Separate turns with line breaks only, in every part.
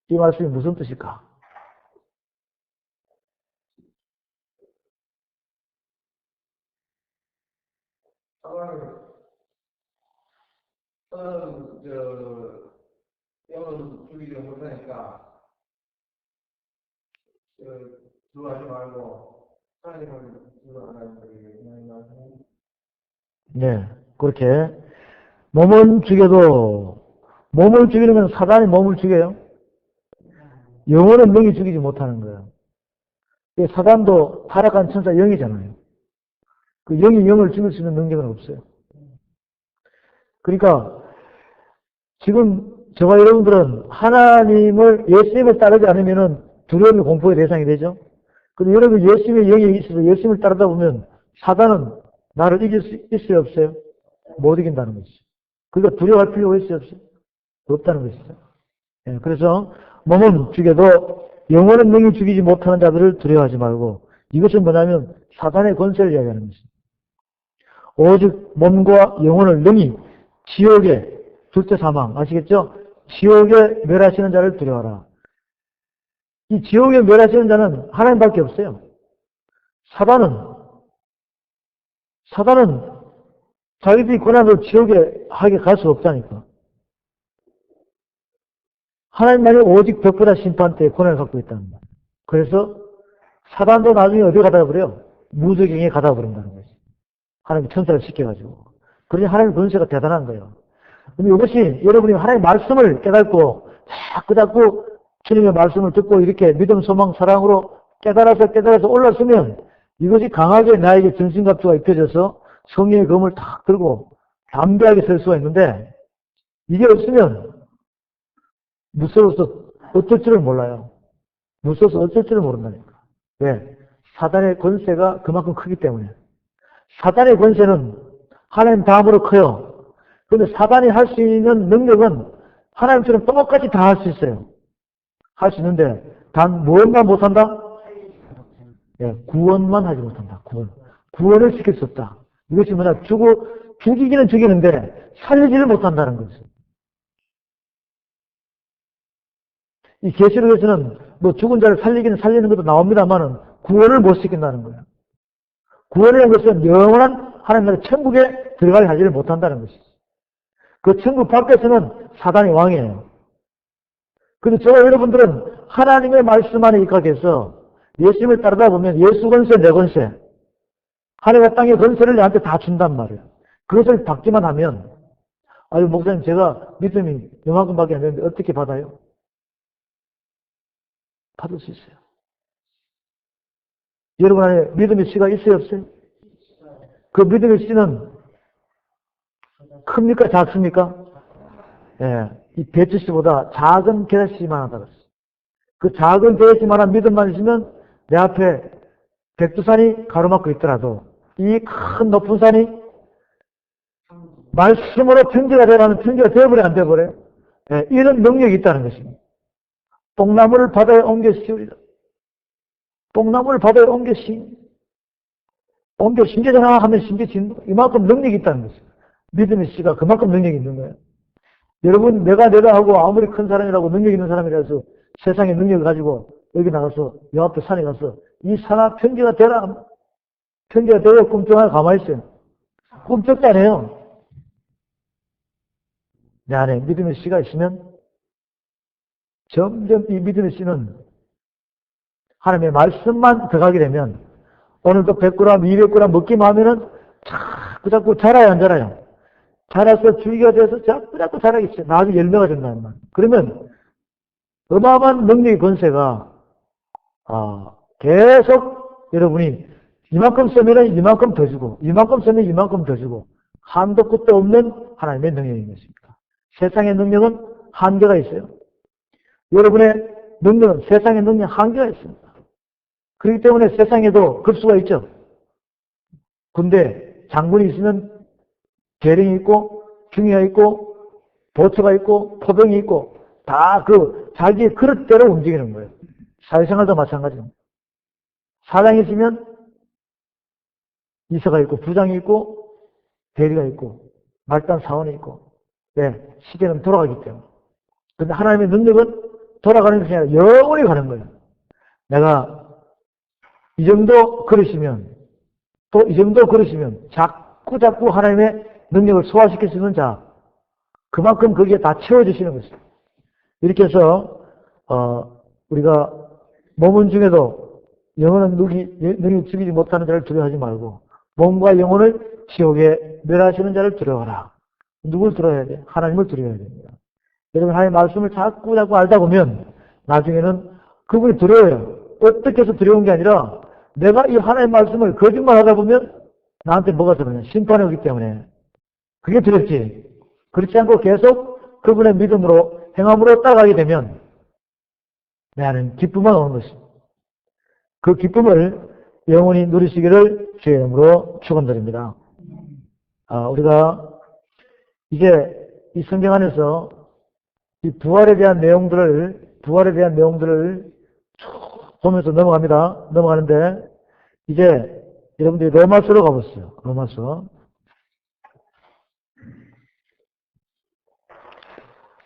이 말씀이 무슨 뜻일까?
영은 죽이지 못하니까, 주하지 말고, 하나님을 주하라는 거예요.
네, 그렇게. 몸은 죽여도, 몸을 죽이는 건 사단이 몸을 죽여요. 영혼은 능히 죽이지 못하는 거예요. 사단도 타락한 천사 영이잖아요. 그 영이 영을 죽일 수 있는 능력은 없어요. 그러니까, 지금 저와 여러분들은 하나님을, 예수님을 따르지 않으면은 두려움의 공포의 대상이 되죠. 근데 여러분 예수님의 영이 있어서 예수님을 따르다 보면 사단은 나를 이길 수 있어요, 없어요? 못 이긴다는 거죠. 그러니까 두려워할 필요가 있어요, 없어요? 없다는 것이죠. 예, 그래서 몸은 죽여도 영혼은 능히 죽이지 못하는 자들을 두려워하지 말고, 이것은 뭐냐면 사단의 권세를 이야기하는 것입니다. 오직 몸과 영혼을 능히 지옥에, 둘째 사망, 아시겠죠? 지옥에 멸하시는 자를 두려워하라. 이 지옥에 멸하시는 자는 하나님밖에 없어요. 사단은 자기들이 고난으로 지옥에 하게 갈 수 없다니까. 하나님만이 오직 벽보다 심판 때에 고난을 갖고 있다는 거예요. 그래서 사단도 나중에 어디 가다 버려요? 무저갱에 가다 버린다는 거죠. 하나님이 천사를 시켜가지고. 그러니 하나님의 권세가 대단한 거예요. 근데 이것이 여러분이 하나님의 말씀을 깨닫고 자꾸 주님의 말씀을 듣고 이렇게 믿음, 소망, 사랑으로 깨달아서 올랐으면 이것이 강하게 나에게 전신갑주가 입혀져서 성령의 검을 탁 들고 담대하게 설 수가 있는데, 이게 없으면 무서워서 어쩔 줄을 몰라요. 무서워서 어쩔 줄을 모른다니까. 왜? 사단의 권세가 그만큼 크기 때문에. 사단의 권세는 하나님 다음으로 커요. 그런데 사단이 할 수 있는 능력은 하나님처럼 똑같이 다 할 수 있어요. 할 수 있는데 단 무엇만 못한다? 예, 구원만 하지 못한다. 구원을 시킬 수 없다. 이것이 뭐냐? 죽이기는 죽이는데 살리지를 못한다는 거죠. 이 계시록에서는 뭐 죽은 자를 살리는 것도 나옵니다만은 구원을 못 시킨다는 거예요. 구원이라는 것은 영원한 하나님 나라 천국에 들어가게 하지를 못한다는 것이죠. 그 천국 밖에서는 사단이 왕이에요. 그런데 저와 여러분들은 하나님의 말씀 안에 입각해서 예수님을 따르다 보면 예수 권세, 내 권세, 하늘과 땅의 권세를 내한테 다 준단 말이에요. 그것을 받기만 하면, 아유, 목사님, 제가 믿음이 요만큼밖에 안 되는데 어떻게 받아요? 받을 수 있어요. 여러분 안에 믿음의 씨가 있어요, 없어요? 그 믿음의 씨는 큽니까, 작습니까? 예, 이 배추씨보다 작은 계란씨만 하다 그랬어요. 그 작은 계란씨만한 믿음만 있으면 내 앞에 백두산이 가로막고 있더라도 이 큰 높은 산이 말씀으로 평지가 되라면 평지가 되어버려, 안 되어버려요? 예, 이런 능력이 있다는 것입니다. 뽕나무를 바다에 옮겨 씌우리라. 뽕나무를 바다에 옮겨 심겨져라 하면 심겨진 이만큼 능력이 있다는 것입니다. 믿음의 씨가 그만큼 능력이 있는 거예요. 여러분, 내가 하고 아무리 큰 사람이라고 능력 있는 사람이라서 세상의 능력을 가지고 여기 나가서 요 앞에 산에 가서 이 산아 평지가 되라. 평지가 되어 꿈쩍하게 가만히 있어요. 꿈쩍도 안 해요. 내 안에 믿음의 씨가 있으면 점점 이 믿음의 씨는 하나님의 말씀만 들어가게 되면 오늘도 100g, 200g 먹기만 하면은 자꾸 자라요, 안 자라요? 자라서 줄기가 돼서 자꾸 자라겠어요. 나중에 열매가 된다는 말. 그러면 어마어마한 능력의 권세가 계속 여러분이 이만큼 쓰면 이만큼 더 주고 이만큼 쓰면 이만큼 더 주고 한도 끝도 없는 하나님의 능력인 것입니다. 세상의 능력은 한계가 있어요. 여러분의 능력은 세상의 능력 한계가 있습니다. 그렇기 때문에 세상에도 급수가 있죠. 군대 장군이 있으면 대령이 있고 중위가 있고 보초가 있고 포병이 있고 다 자기의 그릇대로 움직이는 거예요. 사회생활도 마찬가지입니다. 사장이 있으면 이사가 있고 부장이 있고 대리가 있고 말단 사원이 있고 시대는 돌아가기 때문에. 그런데 하나님의 능력은 돌아가는 것이 아니라 영원히 가는 거예요. 내가 이 정도 그릇이면, 또 이 정도 그릇이면 자꾸 하나님의 능력을 소화시킬 수 있는 자, 그만큼 거기에 다 채워주시는 것입니다. 이렇게 해서 우리가 몸은 중에도 영혼은 능히 죽이지 못하는 자를 두려워하지 말고 몸과 영혼을 지옥에 멸하시는 자를 두려워하라. 누굴 두려워해야 돼? 하나님을 두려워해야 됩니다. 여러분 하나님의 말씀을 자꾸 알다 보면 나중에는 그분이 두려워요. 어떻게 해서 두려운 게 아니라 내가 이 하나님의 말씀을 거짓말하다 보면 나한테 뭐가 들어오냐? 심판이 오기 때문에 그게 두렵지. 그렇지 않고 계속 그분의 믿음으로 행함으로 따라가게 되면 내 안에는 기쁨만 오는 것입니다. 그 기쁨을 영원히 누리시기를 주의 이름으로 축원드립니다. 우리가 이제 이 성경 안에서 이 부활에 대한 내용들을 쭉 보면서 넘어가는데 이제 여러분들이 로마서로 가보세요.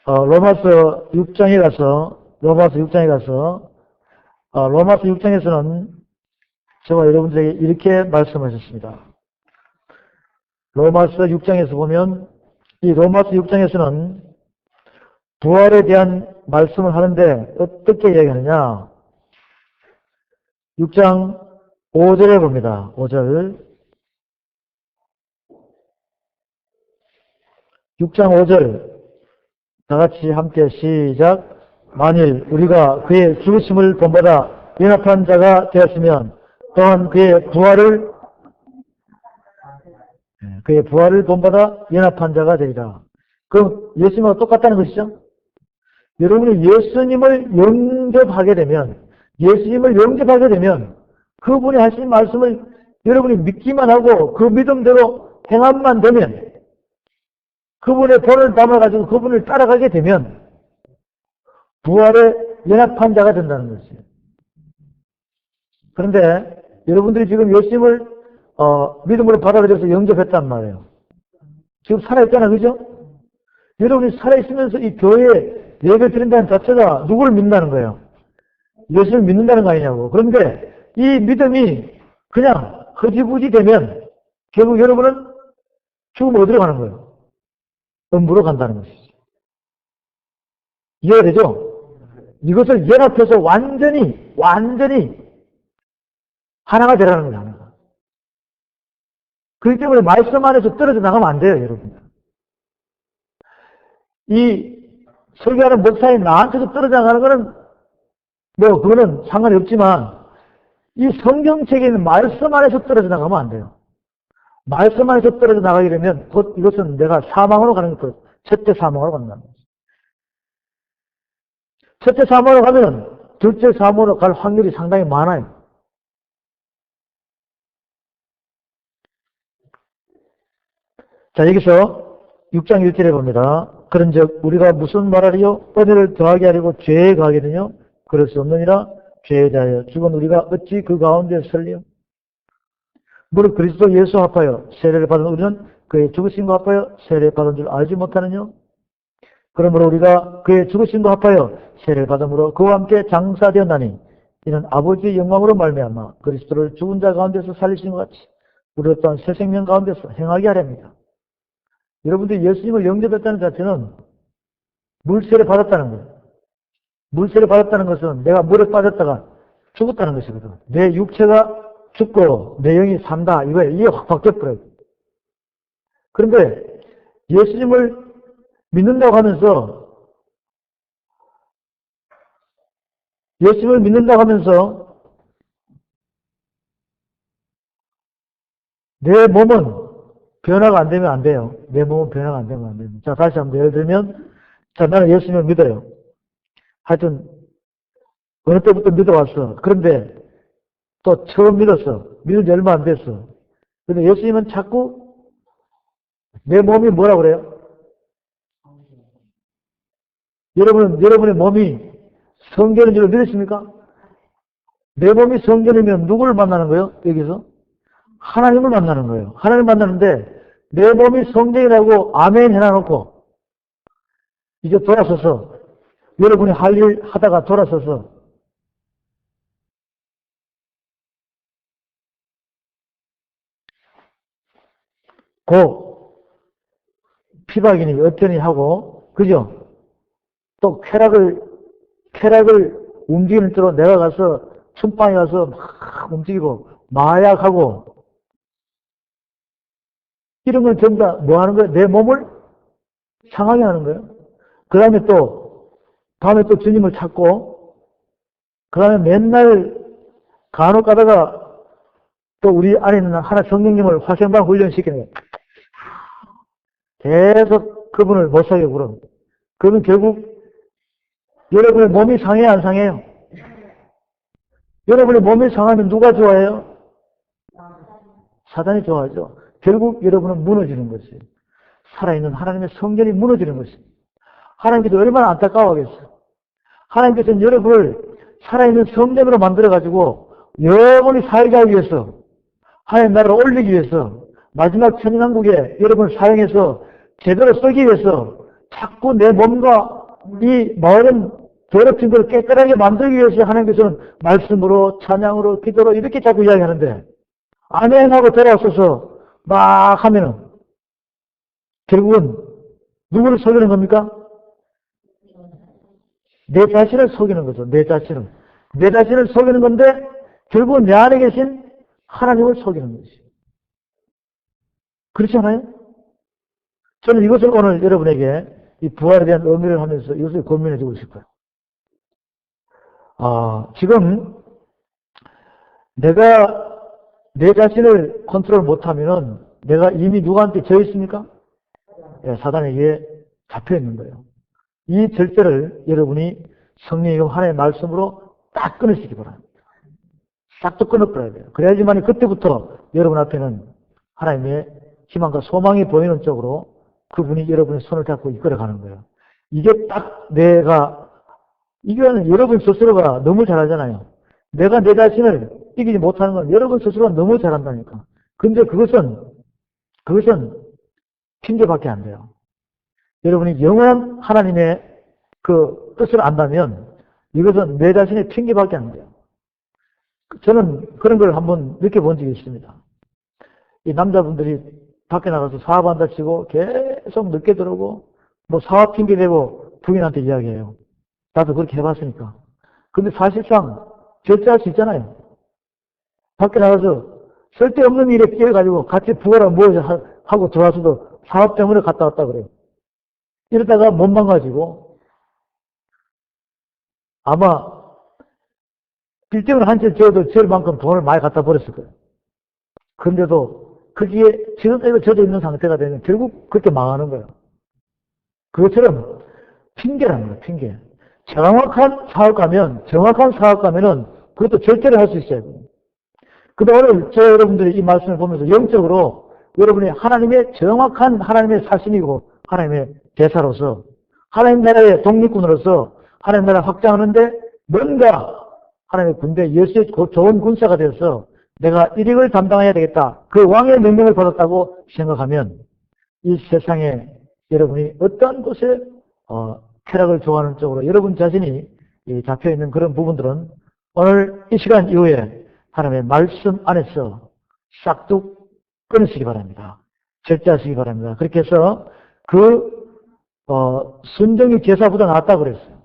로마서 6장에 가서 로마서 6장에서는 저와 여러분들에게 이렇게 말씀하셨습니다. 로마서 6장에서 보면 이 로마서 6장에서는 부활에 대한 말씀을 하는데 어떻게 이야기하느냐? 6장 5절에 봅니다. 5절. 6장 5절. 다 같이 함께 시작. 만일 우리가 그의 죽으심을 본받아 연합한 자가 되었으면 또한 그의 부활을 본받아 연합한 자가 되리라. 그럼 예수님과 똑같다는 것이죠? 여러분이 예수님을 영접하게 되면 그분이 하신 말씀을 여러분이 믿기만 하고 그 믿음대로 행함만 되면 그분의 본을 담아가지고 그분을 따라가게 되면 부활에 연합한 자가 된다는 것이에요. 그런데 여러분들이 지금 예수님을 믿음으로 받아들여서 영접했단 말이에요. 지금 살아있잖아요. 그죠? 여러분이 살아있으면서 이 교회에 예배 드린다는 자체가 누구를 믿는다는 거예요? 예수를 믿는다는 거 아니냐고. 그런데 이 믿음이 그냥 허지부지 되면 결국 여러분은 죽으면 어디로 가는 거예요? 음부로 간다는 것이죠. 이해가 되죠? 이것을 연합해서 완전히 하나가 되라는 거예요. 하나가. 그렇기 때문에 말씀 안에서 떨어져 나가면 안 돼요. 여러분. 이 설교하는 목사님 나한테도 떨어져 나가는 거는 그거는 상관이 없지만 이 성경책에 있는 말씀 안에서 떨어져 나가면 안 돼요. 말씀 안에서 떨어져 나가게 되면 곧 이것은 내가 사망으로 가는 것, 첫째 사망으로 간다는 거죠. 첫째 사망으로 가면 둘째 사망으로 갈 확률이 상당히 많아요. 자, 여기서 6장 1절에 봅니다. 그런즉 우리가 무슨 말하리요? 은혜를 더하게 하려고 죄에 가하겠느냐? 그럴 수 없느니라. 죄에 대하여 죽은 우리가 어찌 그 가운데 설리요? 무릇 그리스도 예수 합하여 세례를 받은 우리는 그의 죽으심과 합하여 세례를 받은 줄 알지 못하느냐? 그러므로 우리가 그의 죽으심과 합하여 세례를 받음으로 그와 함께 장사되었나니 이는 아버지의 영광으로 말미암아 그리스도를 죽은 자 가운데서 살리신 것 같이 우리 또한 새 생명 가운데서 행하게 하렵니다. 여러분들이 예수님을 영접했다는 자체는 물세를 받았다는 거예요. 물세를 받았다는 것은 내가 물에 빠졌다가 죽었다는 것이거든. 내 육체가 죽고 내 영이 산다. 이게 확 바뀌어버려요. 그런데 예수님을 믿는다고 하면서 내 몸은 변화가 안 되면 안 돼요. 내 몸은 변화가 안 되면 안 됩니다. 자, 다시 한번 예를 들면, 자, 나는 예수님을 믿어요. 하여튼, 어느 때부터 믿어왔어. 그런데, 또 처음 믿었어. 믿은 지 얼마 안 됐어. 근데 예수님은 자꾸, 내 몸이 뭐라고 그래요? 여러분의 몸이 성전인 줄 믿으십니까? 내 몸이 성전이면 누구를 만나는 거예요? 여기서? 하나님을 만나는 거예요. 하나님을 만나는데 내 몸이 성전이라고 아멘 해놔놓고 이제 돌아서서 여러분이 할 일 하다가 돌아서서 그 피박이니 어떠니 하고, 그죠? 또 쾌락을 움직이는 쪽으로 내가 가서 춤방에 가서 막 움직이고 마약하고 이런 건 전부 다 뭐 하는 거예요? 내 몸을 상하게 하는 거예요. 그 다음에 또 다음에 또 주님을 찾고 그 다음에 맨날 간혹 가다가 또 우리 안에 있는 하나 성령님을 화생방 훈련시키는 거예요. 계속 그분을 못 살게 굴어. 그러면 결국 여러분의 몸이 상해요, 안 상해요? 여러분의 몸이 상하면 누가 좋아해요? 사단이 좋아하죠. 결국 여러분은 무너지는 것이에요. 살아있는 하나님의 성전이 무너지는 것이에요. 하나님께서 얼마나 안타까워하겠어요. 하나님께서는 여러분을 살아있는 성전으로 만들어가지고 영원히 살게 하기 위해서 하나님 나라를 올리기 위해서 마지막 천인왕국에 여러분을 사용해서 제대로 쓰기 위해서 자꾸 내 몸과 이 마을은 더럽힌 걸 깨끗하게 만들기 위해서 하나님께서는 말씀으로 찬양으로 기도로 이렇게 자꾸 이야기하는데 아멘 하고 돌아와서 막 하면은 결국은 누구를 속이는 겁니까? 내 자신을 속이는 거죠. 내 자신을 속이는 건데 결국은 내 안에 계신 하나님을 속이는 것이에요. 그렇지 않아요? 저는 이것을 오늘 여러분에게 이 부활에 대한 의미를 하면서 이것을 고민해 주고 싶어요. 지금 내가 내 자신을 컨트롤 못하면은 내가 이미 누구한테 져 있습니까? 예, 사단에게 잡혀 있는 거예요. 이 절제를 여러분이 성령이고 하나님의 말씀으로 딱 끊으시기 바랍니다. 싹도 끊어버려야 돼요. 그래야지만 그때부터 여러분 앞에는 하나님의 희망과 소망이 보이는 쪽으로 그분이 여러분의 손을 잡고 이끌어가는 거예요. 이게 딱 이거는 여러분 스스로가 너무 잘하잖아요. 내가 내 자신을 이기지 못하는 건 여러분 스스로가 너무 잘한다니까. 근데 그것은 핑계밖에 안 돼요. 여러분이 영원한 하나님의 그 뜻을 안다면 이것은 내 자신의 핑계밖에 안 돼요. 저는 그런 걸 한번 느껴본 적이 있습니다. 이 남자분들이 밖에 나가서 사업한다 치고 계속 늦게 들어오고 뭐 사업 핑계 대고 부인한테 이야기해요. 나도 그렇게 해봤으니까. 근데 사실상 절제할 수 있잖아요. 밖에 나가서 쓸데없는 일에 끼어가지고 같이 부어라 모여서 하고 들어와서도 사업 때문에 갔다 왔다 그래요. 이러다가 못 망가지고 아마 빌딩을 한 채 지어도 지을 만큼 돈을 많이 갖다 버렸을 거예요. 그런데도 거기에 지금 이거 젖어 있는 상태가 되면 결국 그렇게 망하는 거예요. 그것처럼 핑계라는 거예요, 핑계. 정확한 사업가면은 그것도 절제를 할 수 있어야 돼요. 근데 오늘 여러분들이 이 말씀을 보면서 영적으로 여러분이 하나님의 정확한 하나님의 사신이고 하나님의 대사로서 하나님 나라의 독립군으로서 하나님 나라 확장하는데 뭔가 하나님의 군대, 예수의 좋은 군사가 되어서 내가 일익을 담당해야 되겠다. 그 왕의 명령을 받았다고 생각하면 이 세상에 여러분이 어떤 곳에 쾌락을 좋아하는 쪽으로 여러분 자신이 잡혀있는 그런 부분들은 오늘 이 시간 이후에 하나님의 말씀 안에서 싹둑 끊으시기 바랍니다. 절제하시기 바랍니다. 그렇게 해서 순종이 제사보다 낫다 그랬어요.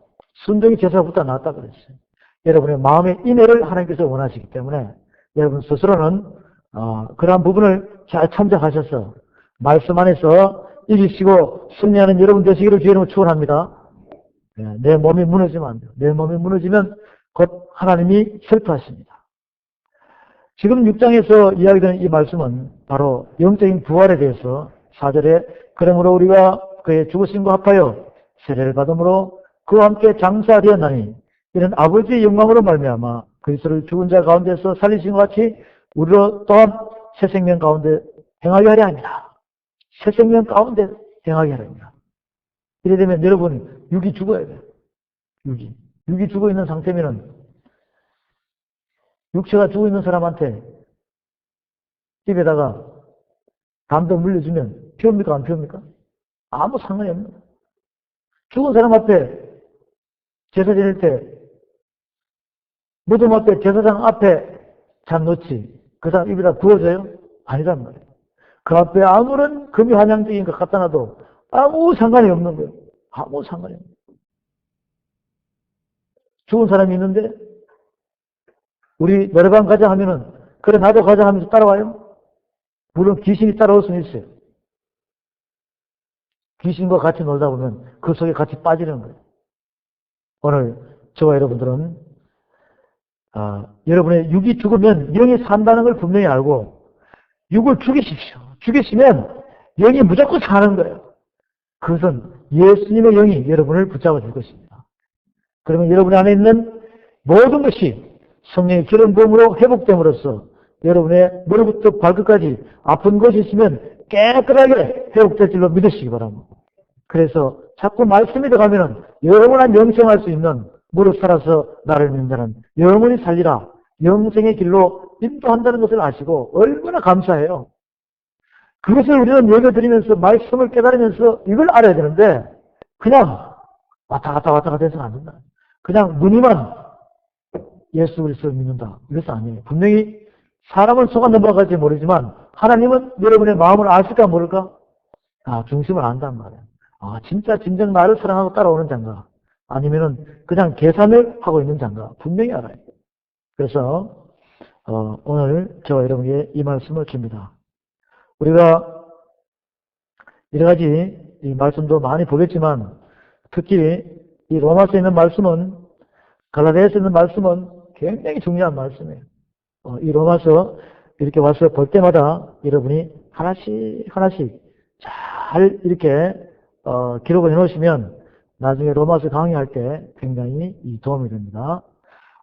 순종이 제사보다 낫다 그랬어요. 여러분의 마음의 인애를 하나님께서 원하시기 때문에 여러분 스스로는 그러한 부분을 잘 참작하셔서 말씀 안에서 이기시고 승리하는 여러분 되시기를 주님으로 축원합니다. 내 몸이 무너지면 안 돼요. 내 몸이 무너지면 곧 하나님이 슬퍼하십니다. 지금 6장에서 이야기되는 이 말씀은 바로 영적인 부활에 대해서 4절에 그러므로 우리가 그의 죽으심과 합하여 세례를 받음으로 그와 함께 장사되었나니 이는 아버지의 영광으로 말미암아 그리스도를 죽은 자 가운데서 살리신 것 같이 우리로 또한 새 생명 가운데 행하게 하려 합니다. 새 생명 가운데 행하게 하려 합니다. 이래 되면 여러분 육이 죽어야 돼요. 육이 죽어 있는 상태면은 육체가 죽어 있는 사람한테 입에다가 담도 물려주면 피웁니까 안 피웁니까? 아무 상관이 없는 거예요. 죽은 사람 앞에 제사 지낼 때 무덤 앞에 제사장 앞에 잠 놓지 그 사람 입에다 부어줘요? 아니란 말이에요. 그 앞에 아무런 금이 환영적인 것 갖다 놔도 아무 상관이 없는 거예요. 아무 상관이 없는 거예요. 죽은 사람이 있는데 우리 노래방 가자 하면은 그래 나도 가자 하면서 따라와요? 물론 귀신이 따라올 수는 있어요. 귀신과 같이 놀다 보면 그 속에 같이 빠지는 거예요. 오늘 저와 여러분들은 여러분의 육이 죽으면 영이 산다는 걸 분명히 알고 육을 죽이십시오. 죽이시면 영이 무조건 사는 거예요. 그것은 예수님의 영이 여러분을 붙잡아 줄 것입니다. 그러면 여러분 안에 있는 모든 것이 성령의 기름 부음으로 회복됨으로써 여러분의 머리부터 발끝까지 아픈 것이 있으면 깨끗하게 회복될 줄로 믿으시기 바랍니다. 그래서 자꾸 말씀이 들어가면은 영원한 영생할 수 있는 무릇 살아서 나를 믿는 자는 영원히 살리라. 영생의 길로 인도한다는 것을 아시고 얼마나 감사해요. 그것을 우리는 읽어드리면서 말씀을 깨달으면서 이걸 알아야 되는데 그냥 왔다 갔다 해서는 안 된다. 그냥 무늬만 예수 그리스도를 믿는다. 이것은 아니에요. 분명히 사람은 속아 넘어갈지 모르지만 하나님은 여러분의 마음을 아실까 모를까? 중심을 안단 말이에요. 진짜 진정 나를 사랑하고 따라오는 자인가? 아니면은 그냥 계산을 하고 있는 자인가? 분명히 알아요. 그래서 오늘 저와 여러분에게 이 말씀을 줍니다. 우리가 여러 가지 이 말씀도 많이 보겠지만 특히 이 로마서에 있는 말씀은 갈라디아서에 있는 말씀은 굉장히 중요한 말씀이에요. 이 로마서 이렇게 와서 볼 때마다 여러분이 하나씩 잘 이렇게 기록을 해놓으시면 나중에 로마서 강의할 때 굉장히 도움이 됩니다.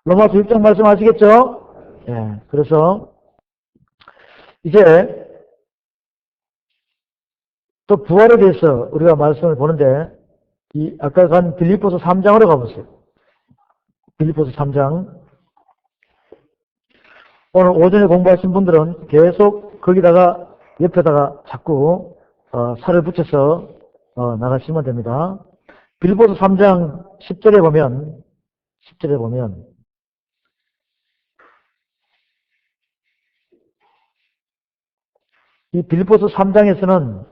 로마서 6장 말씀 아시겠죠? 예, 그래서 이제 또 부활에 대해서 우리가 말씀을 보는데 아까 간 빌립보서 3장으로 가보세요. 빌립보서 3장. 오늘 오전에 공부하신 분들은 계속 거기다가 옆에다가 자꾸 살을 붙여서 나가시면 됩니다. 빌립보서 3장 10절에 보면 이 빌립보서 3장에서는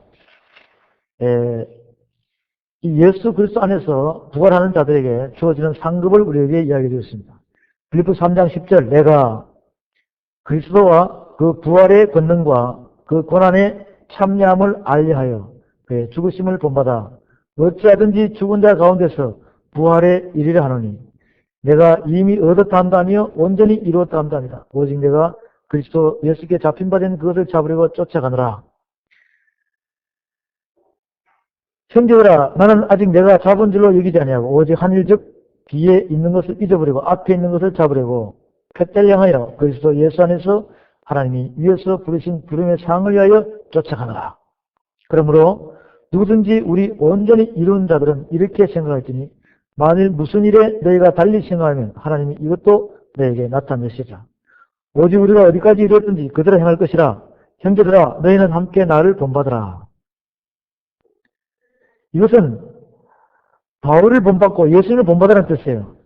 이 예수 그리스도 안에서 부활하는 자들에게 주어지는 상급을 우리에게 이야기해 주었습니다. 빌립보서 3장 10절 내가 그리스도와 그 부활의 권능과 그 고난의 참여함을 알리하여 그의 죽으심을 본받아 어찌하든지 죽은 자 가운데서 부활에 이르려 하노니 내가 이미 얻었다 한다며 온전히 이루었다 한다니라. 오직 내가 그리스도 예수께 잡힌 바 된 그것을 잡으려고 쫓아가느라. 형제들아 나는 아직 내가 잡은 줄로 여기지 아니하고 오직 한 일 즉 뒤에 있는 것을 잊어버리고 앞에 있는 것을 잡으려고 표대를 향하여 그리스도 예수 안에서 하나님이 위에서 부르신 부름의 상을 위하여 쫓아가느라. 그러므로 누구든지 우리 온전히 이룬 자들은 이렇게 생각할지니 만일 무슨 일에 너희가 달리 생각하면 하나님이 이것도 너에게 나타내시리라. 오직 우리가 어디까지 이뤘든지 그대로 행할 것이라. 형제들아 너희는 함께 나를 본받으라. 이것은 바울을 본받고 예수님을 본받으라는 뜻이에요.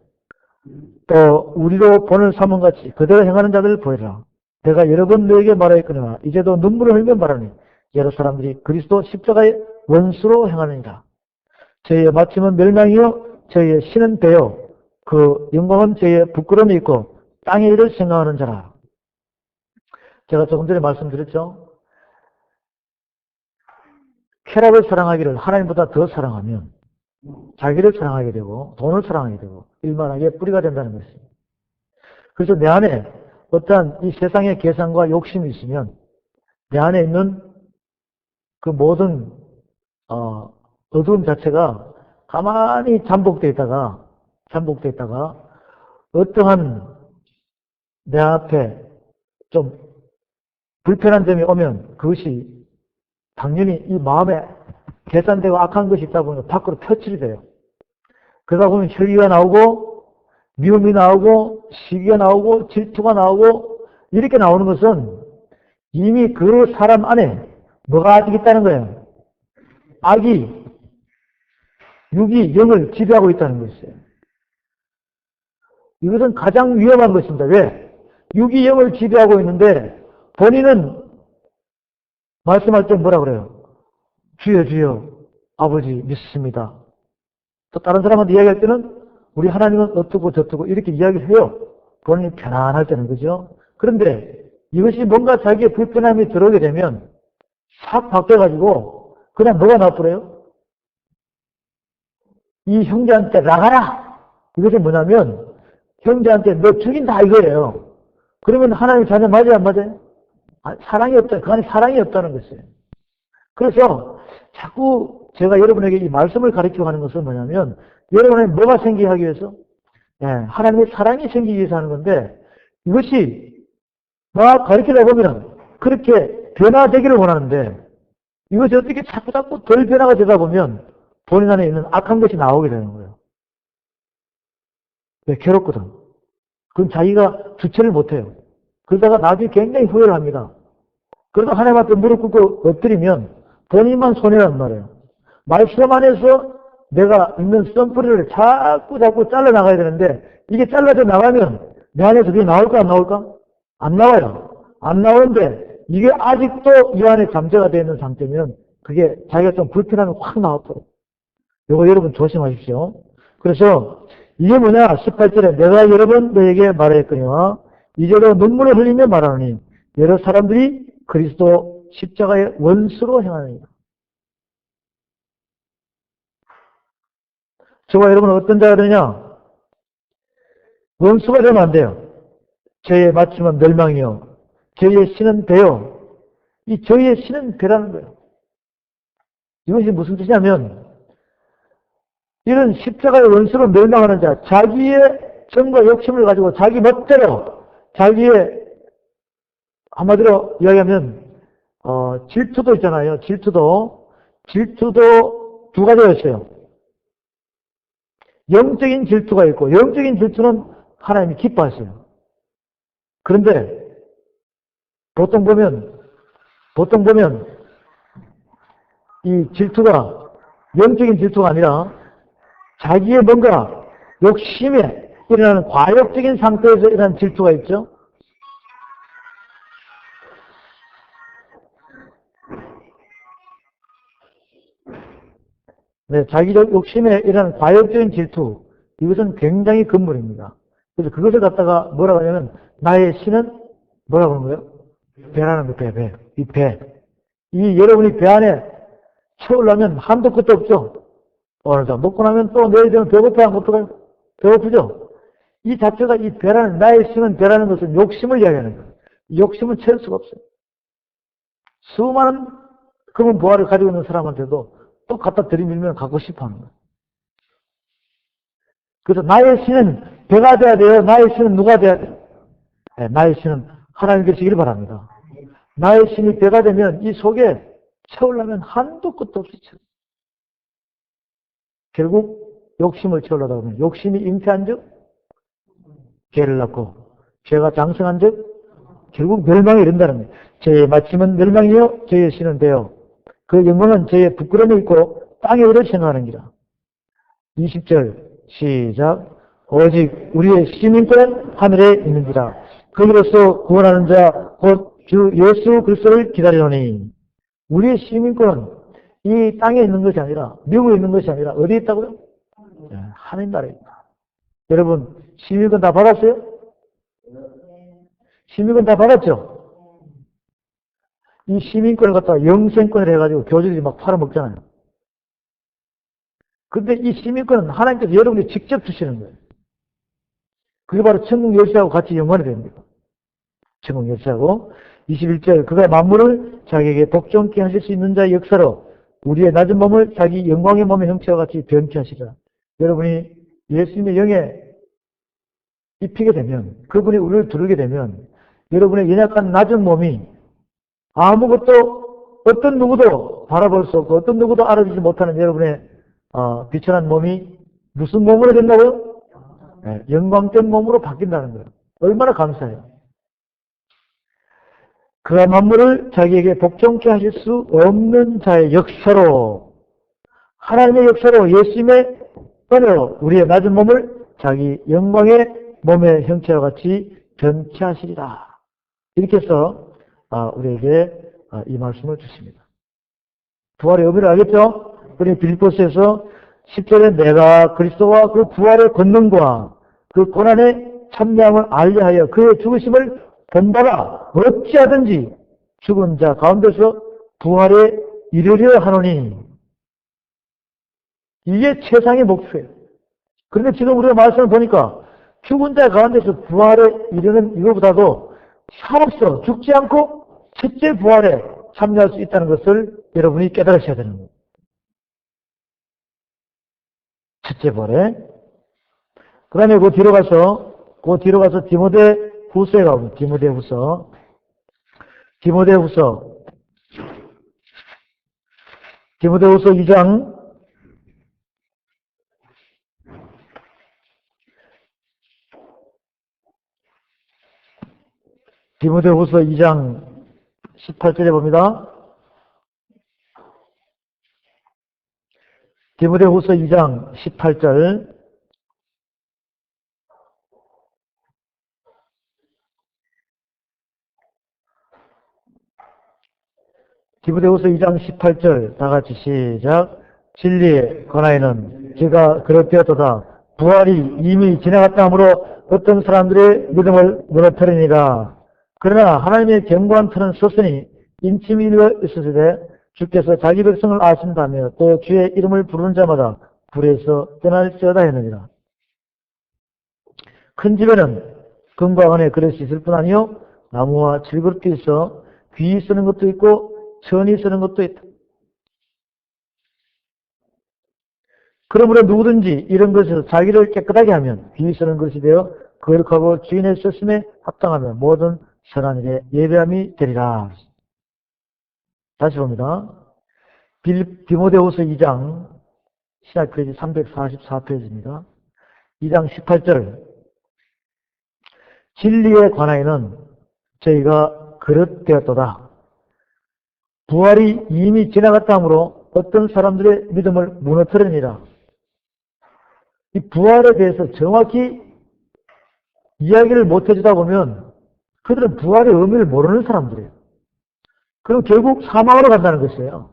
또 우리로 본을 삼은 같이 그대로 행하는 자들을 보이라. 내가 여러 번 너에게 말하였거니와 이제도 눈물을 흘며 말하니 여러 사람들이 그리스도 십자가의 원수로 행하느니라. 저희의 마침은 멸망이요 저희의 신은 배요 그 영광은 저희의 부끄러움이 있고 땅의 일을 생각하는 자라. 제가 조금 전에 말씀드렸죠. 쾌락을 사랑하기를 하나님보다 더 사랑하면 자기를 사랑하게 되고 돈을 사랑하게 되고 일만하게 뿌리가 된다는 것입니다. 그래서 내 안에 어떠한 이 세상의 계산과 욕심이 있으면 내 안에 있는 그 모든 어두움 자체가 가만히 잠복되어 있다가 어떠한 내 앞에 좀 불편한 점이 오면 그것이 당연히 이 마음에 계산되고 악한 것이 있다 보면 밖으로 표출이 돼요. 그러다 보면 혈기가 나오고 미움이 나오고 시기가 나오고 질투가 나오고 이렇게 나오는 것은 이미 그 사람 안에 뭐가 아직 있다는 거예요. 악이 육이 영을 지배하고 있다는 것이에요. 이것은 가장 위험한 것입니다. 왜? 육이 영을 지배하고 있는데 본인은 말씀할 때 뭐라 그래요? 주여 주여 아버지 믿습니다. 또 다른 사람한테 이야기할 때는 우리 하나님은 어떻고 저떻고 이렇게 이야기를 해요. 본인이 편안할 때는 그죠? 그런데 이것이 뭔가 자기의 불편함이 들어오게 되면 싹 바뀌어가지고 그냥 뭐가 나쁘래요? 이 형제한테 나가라! 이것이 뭐냐면 형제한테 너 죽인다 이거예요. 그러면 하나님 자녀 맞아요 안 맞아요? 사랑이 없다. 그 안에 사랑이 없다는 것이에요. 그래서 자꾸 제가 여러분에게 이 말씀을 가르치고 하는 것은 뭐냐면 여러분의 뭐가 생기게 하기 위해서? 하나님의 사랑이 생기기 위해서 하는 건데 이것이 막 가르치다 보면 그렇게 변화되기를 원하는데 이것이 어떻게 자꾸 덜 변화가 되다 보면 본인 안에 있는 악한 것이 나오게 되는 거예요. 왜? 괴롭거든. 그건 자기가 주체를 못해요. 그러다가 나중에 굉장히 후회를 합니다. 그러다 하나님 앞에 무릎 꿇고 엎드리면 본인만 손해란 말이에요. 말씀 안에서 내가 있는 썬뿌리를 자꾸 잘라나가야 되는데 이게 잘라져 나가면 내 안에서 그게 나올까 안 나올까? 안 나와요. 안 나오는데 이게 아직도 이 안에 잠재가 되어 있는 상태면 그게 자기가 좀 불편하면 확 나왔더라고요. 이거 여러분 조심하십시오. 그래서 이게 뭐냐? 18절에 내가 여러 번 너에게 말하였거니와 이제로 눈물을 흘리며 말하노니 여러 사람들이 그리스도 십자가의 원수로 행하느니라. 저와 여러분은 어떤 자가 되느냐? 원수가 되면 안 돼요. 저의 마침은 멸망이요 저의 신은 배요. 이 저의 신은 배라는 거예요. 이것이 무슨 뜻이냐면 이런 십자가의 원수로 멸망하는 자, 자기의 정과 욕심을 가지고 자기 멋대로 자기의 한마디로 이야기하면 질투도 있잖아요. 질투도 두 가지가 있어요. 영적인 질투가 있고 영적인 질투는 하나님이 기뻐하세요. 그런데 보통 보면 이 질투가 영적인 질투가 아니라 자기의 뭔가 욕심에 일어나는 과욕적인 상태에서 일어나는 질투가 있죠. 네, 자기적 욕심에 일어나는 과욕적인 질투, 이것은 굉장히 금물입니다. 그래서 그것을 갖다가 뭐라고 하냐면 나의 신은 뭐라고 하는 거예요? 배라는 거예요. 배. 이 배. 이 여러분이 배 안에 채우려면 한도 끝도 없죠. 오늘도 먹고 나면 또 내일 되면 배고파야 못 들어가요. 배고프죠? 이 자체가 이 배라는, 나의 신은 배라는 것은 욕심을 이야기하는 거예요. 이 욕심은 채울 수가 없어요. 수많은 금은 보화를 가지고 있는 사람한테도 또 갖다 들이밀면 갖고 싶어 하는 거예요. 그래서 나의 신은 배가 돼야 돼요. 나의 신은 누가 돼야 돼요? 네, 나의 신은 하나님 되시길 바랍니다. 나의 신이 배가 되면 이 속에 채우려면 한도 끝도 없이 채워요. 결국 욕심을 채우려다 보면 욕심이 잉태한 즉 죄를 낳고 죄가 장성한 즉 결국 멸망에 이른다는 거예요. 죄의 마침은 멸망이요 죄의 신은 배요. 그 영광은 죄의 부끄러움이 있고 땅에 이르러 생각하는기라. 20절 시작. 오직 우리의 시민권은 하늘에 있는지라. 거기로서 구원하는 자 곧 주 예수 그리스도를 기다리노니. 우리의 시민권은 이 땅에 있는 것이 아니라 미국에 있는 것이 아니라 어디에 있다고요? 하나님 나라에 있다. 여러분 시민권 다 받았어요? 시민권 다 받았죠? 이 시민권을 갖다가 영생권을 해가지고 교주들이 막 팔아먹잖아요. 근데 이 시민권은 하나님께서 여러분이 직접 주시는 거예요. 그게 바로 천국 열쇠하고 같이 연관이 됩니다. 천국 열쇠하고 21절 그가 만물을 자기에게 복종케 하실 수 있는 자의 역사로 우리의 낮은 몸을 자기 영광의 몸의 형체와 같이 변케 하시라. 여러분이 예수님의 영에 입히게 되면 그분이 우리를 두르게 되면 여러분의 연약한 낮은 몸이 아무것도 어떤 누구도 바라볼 수 없고 어떤 누구도 알아주지 못하는 여러분의 비천한 몸이 무슨 몸으로 된다고요? 네, 영광된 몸으로 바뀐다는 거예요. 얼마나 감사해요. 그가 만물을 자기에게 복종케 하실 수 없는 자의 역사로 하나님의 역사로 예수님의 은혜로 우리의 낮은 몸을 자기 영광의 몸의 형체와 같이 변치 하시리라. 이렇게 해서 우리에게 이 말씀을 주십니다. 부활의 의미를 알겠죠? 우리 빌립보서에서 10절에 내가 그리스도와 그 부활의 권능과 그 고난의 참여함을 알려하여 그의 죽으심을 본받아 어찌하든지 죽은 자 가운데서 부활에 이르려 하노니, 이게 최상의 목표예요. 그런데 지금 우리가 말씀을 보니까 죽은 자 가운데서 부활에 이르는 이거보다도 사업서 죽지 않고 첫째 부활에 참여할 수 있다는 것을 여러분이 깨달으셔야 되는 거예요. 첫째 부활에. 그 다음에 그 뒤로 가서 디모데 후서에 가고, 디모데 후서 2장, 디모데후서 2장 18절에 봅니다. 디모데후서 2장 18절. 디모데후서 2장 18절 다 같이 시작. 진리에 관하여는 제가 그렇되었도다. 부활이 이미 지나갔다 하므로 어떤 사람들의 믿음을 무너뜨리니라. 그러나 하나님의 견고한 터는 섰으니 인침이 있으시되 주께서 자기 백성을 아신다며 또 주의 이름을 부르는 자마다 불에서 떠날지어다 했느니라. 큰 집에는 금과 은의 그릇이 있을 뿐 아니요 나무와 질그릇도 있어 귀 쓰는 것도 있고 천이 쓰는 것도 있다. 그러므로 누구든지 이런 것에서 자기를 깨끗하게 하면 귀 쓰는 것이 되어 거룩하고 주인의 쓰심에 합당하며 모든 선한 일에 예배함이 되리라. 다시 봅니다. 디모데후서 2장 신약페이지 344페이지입니다. 2장 18절. 진리에 관하여는 저희가 그릇되었도다. 부활이 이미 지나갔다 하므로 어떤 사람들의 믿음을 무너뜨리니라. 이 부활에 대해서 정확히 이야기를 못 해주다 보면 그들은 부활의 의미를 모르는 사람들이에요. 그럼 결국 사망으로 간다는 것이에요.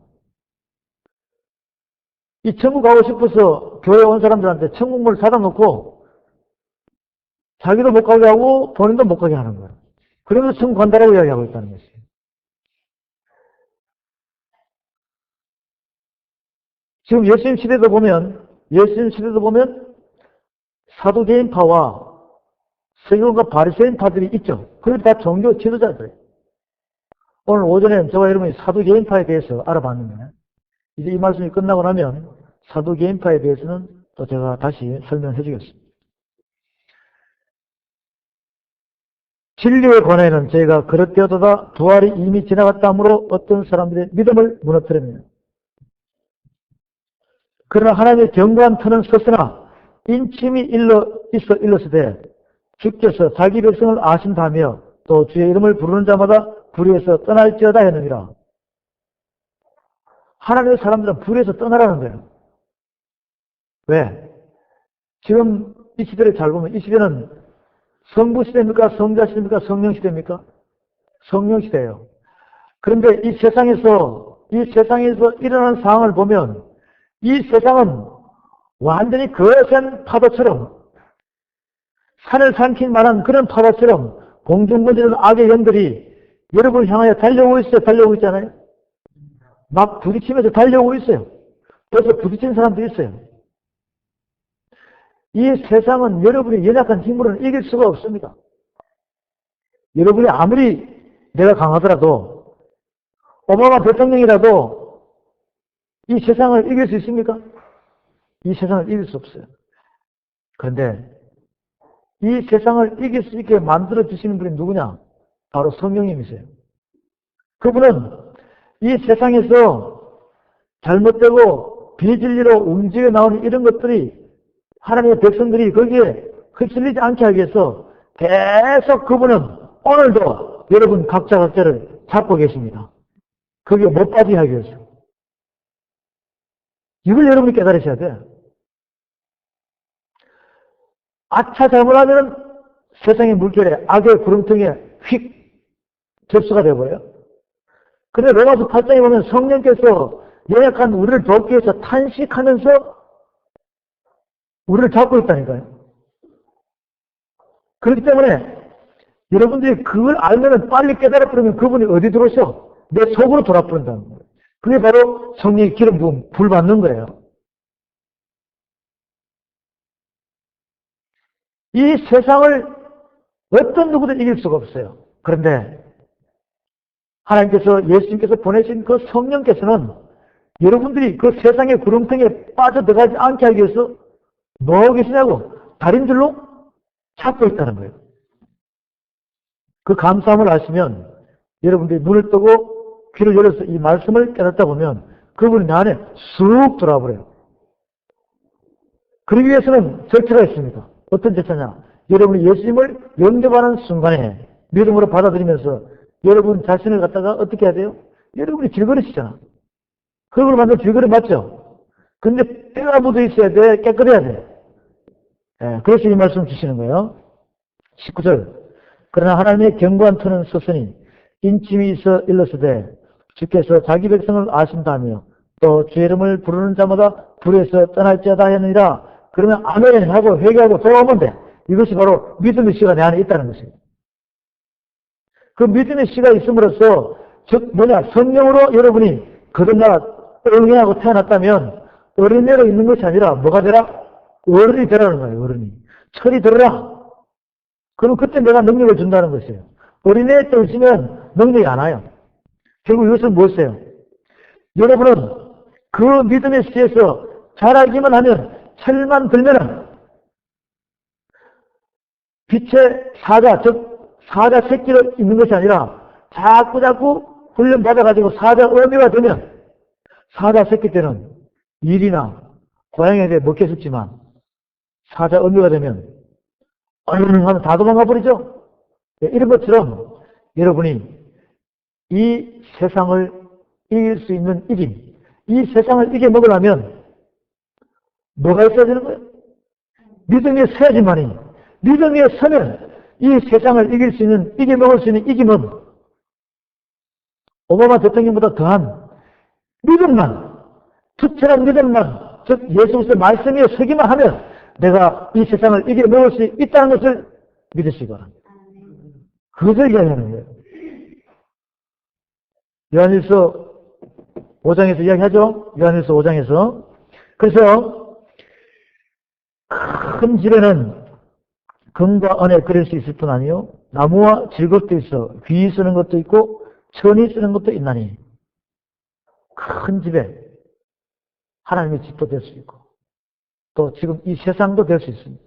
이 천국 가고 싶어서 교회 온 사람들한테 천국문을 닫아놓고 자기도 못 가게 하고 본인도 못 가게 하는 거예요. 그러면서 천국 간다라고 이야기하고 있다는 것이에요. 지금 예수님 시대도 보면 사두개인파와 세교과 바리새인파들이 있죠. 그들 다 종교 지도자들이에요. 오늘 오전에 저와 여러분이 사두개인파에 대해서 알아봤는데 이제 이 말씀이 끝나고 나면 사두개인파에 대해서는 또 제가 다시 설명해 주겠습니다. 진리에 관해는 저희가 그릇되었도다. 부활이 이미 지나갔다 하므로 어떤 사람들의 믿음을 무너뜨립니다. 그러나 하나님의 견고한 터는 섰으나 인침이 일렀으되 주께서 자기 백성을 아신다며 또 주의 이름을 부르는 자마다 불에서 떠날지어다 했느니라. 하나님의 사람들은 불에서 떠나라는 거예요. 왜? 지금 이 시대를 잘 보면 이 시대는 성부 시대입니까? 성자 시대입니까? 성령 시대입니까? 성령 시대예요. 그런데 이 세상에서 일어나는 상황을 보면 이 세상은 완전히 거센 파도처럼 산을 삼킨 만한 그런 파도처럼 공중분지는 악의 영들이 여러분을 향하여 달려오고 있어요. 달려오고 있잖아요. 막 부딪히면서 달려오고 있어요. 그래서 부딪힌 사람도 있어요. 이 세상은 여러분이 연약한 힘으로는 이길 수가 없습니다. 여러분이 아무리 내가 강하더라도 오바마 대통령이라도 이 세상을 이길 수 있습니까? 이 세상을 이길 수 없어요. 그런데 이 세상을 이길 수 있게 만들어 주시는 분이 누구냐? 바로 성령님이세요. 그분은 이 세상에서 잘못되고 비진리로 움직여 나오는 이런 것들이 하나님의 백성들이 거기에 휩쓸리지 않게 하기 위해서 계속 그분은 오늘도 여러분 각자를 잡고 계십니다. 거기에 못 빠지게 하기 위해서. 이걸 여러분이 깨달으셔야 돼요. 아차 잘못하면 세상의 물결에 악의 구름통에 휙 접수가 되어버려요. 근데 로마서 8장에 보면 성령께서 연약한 우리를 돕기 위해서 탄식하면서 우리를 잡고 있다니까요. 그렇기 때문에 여러분들이 그걸 알면 빨리 깨달아버리면 그분이 어디 들어오셔? 내 속으로 돌아버린다는 거예요. 그게 바로 성령의 기름 부음, 불 받는 거예요. 이 세상을 어떤 누구도 이길 수가 없어요. 그런데 하나님께서 예수님께서 보내신 그 성령께서는 여러분들이 그 세상의 구렁텅이에 빠져들어가지 않게 하기 위해서 뭐하고 계시냐고 다림질로 찾고 있다는 거예요. 그 감사함을 아시면 여러분들이 눈을 뜨고 귀를 열어서 이 말씀을 깨닫다 보면 그분이 내 안에 쑥 들어와 버려요. 그러기 위해서는 절차가 있습니다. 어떤 절차냐? 여러분이 예수님을 영접하는 순간에 믿음으로 받아들이면서 여러분 자신을 갖다가 어떻게 해야 돼요? 여러분이 질그릇이잖아. 그걸 만든 질그릇 맞죠? 근데 때가 묻어 있어야 돼? 깨끗해야 돼? 예, 그래서 이 말씀 주시는 거예요. 19절. 그러나 하나님의 견고한 터는 섰으니 인침이 있어 일렀으되 주께서 자기 백성을 아신다며 또 주의 이름을 부르는 자마다 불에서 떠날지어다 했느니라. 그러면 아멘 하고 회개하고 돌아오면 돼. 이것이 바로 믿음의 씨가 내 안에 있다는 것이에요. 그 믿음의 씨가 있음으로써 즉 성령으로 여러분이 거듭나 응애하고 태어났다면 어린애로 있는 것이 아니라 뭐가 되라? 어른이 되라는 거예요. 어른이. 철이 들어라. 그럼 그때 내가 능력을 준다는 것이에요. 어린애 때 있으면 능력이 안 와요. 결국 이것은 무엇이에요? 여러분은 그 믿음의 씨에서 자라기만 하면 철만 들면은 빛의 사자, 즉 사자 새끼로 있는 것이 아니라 자꾸 훈련 받아가지고 사자 어미가 되면 사자 새끼 때는 일이나 고양이에 대해 먹혔었지만 사자 어미가 되면 하면 다 도망가 버리죠. 이런 것처럼 여러분이 이 세상을 이길 수 있는 이김, 이 세상을 이겨먹으려면 뭐가 있어야 되는 거예요? 믿음에 서야지만이, 믿음에 서면 이 세상을 이길 수 있는, 이겨먹을 수 있는 이김은 오바마 대통령보다 더한 믿음만, 투철한 믿음만, 즉 예수 그리스도의 말씀 위에 서기만 하면 내가 이 세상을 이겨먹을 수 있다는 것을 믿으시기 바랍니다. 그것을 이야기하는 거예요. 요한일서 5장에서 이야기하죠? 요한일서 5장에서. 그래서 큰 집에는 금과 은에 그릴 수 있을 뿐 아니요 나무와 질것도 있어 귀 쓰는 것도 있고 천이 쓰는 것도 있나니 큰 집에 하나님의 집도 될 수 있고 또 지금 이 세상도 될 수 있습니다.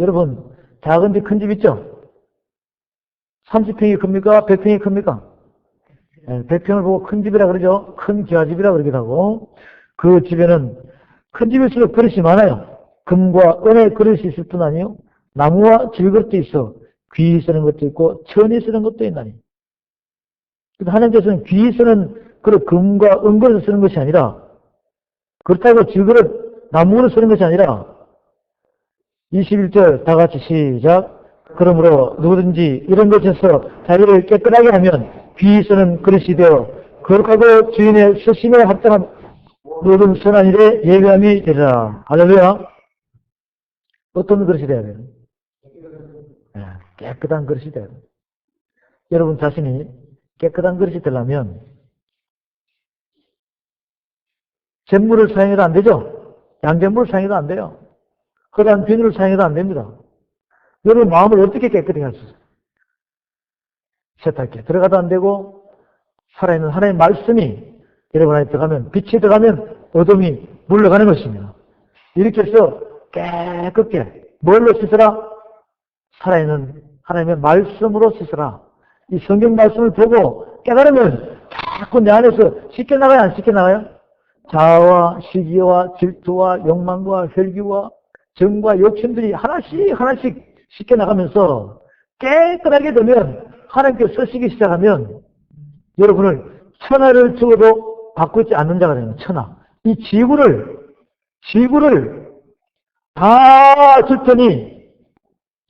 여러분 작은 집 큰 집 있죠? 30평이 큽니까? 100평이 큽니까? 100평을 보고 큰 집이라 그러죠? 큰 기와집이라 그러기도 하고 그 집에는 큰 집일수록 그릇이 많아요. 금과 은의 그릇이 있을 뿐 아니요 나무와 질것도 있어 귀 쓰는 것도 있고 천이 쓰는 것도 있나니. 하나님께서는 귀 쓰는 그릇 금과 은그릇을 쓰는 것이 아니라 그렇다고 질그릇 나무를 쓰는 것이 아니라 21절 다 같이 시작. 그러므로 누구든지 이런 것에서 자기를 깨끗하게 하면 귀 쓰는 그릇이 되어 거룩하고 주인의 서심에 합당한 모든 선한 일에 예배함이 되리라. 할렐루야. 어떤 그릇이 돼야 돼요? 깨끗한 그릇이 돼야 돼요. 여러분 자신이 깨끗한 그릇이 되려면 잿물을 사용해도 안 되죠? 양잿물을 사용해도 안 돼요. 허다한 비누를 사용해도 안 됩니다. 여러분 마음을 어떻게 깨끗하게 할 수 있어요? 세탁기에 들어가도 안 되고 살아있는 하나님의 말씀이 여러분 안에 들어가면 빛이 들어가면 어둠이 물러가는 것입니다. 이렇게 해서 깨끗게 뭘로 씻어라? 살아있는 하나님의 말씀으로 씻어라. 이 성경 말씀을 보고 깨달으면 자꾸 내 안에서 씻겨나가요? 안 씻겨나가요? 자아와 시기와 질투와 욕망과 혈기와 정과 욕심들이 하나씩 씻겨나가면서 깨끗하게 되면 하나님께 서시기 시작하면 여러분을 천하를 주어도 받고 있지 않는 자가 되는 천하. 이 지구를 다 줄 테니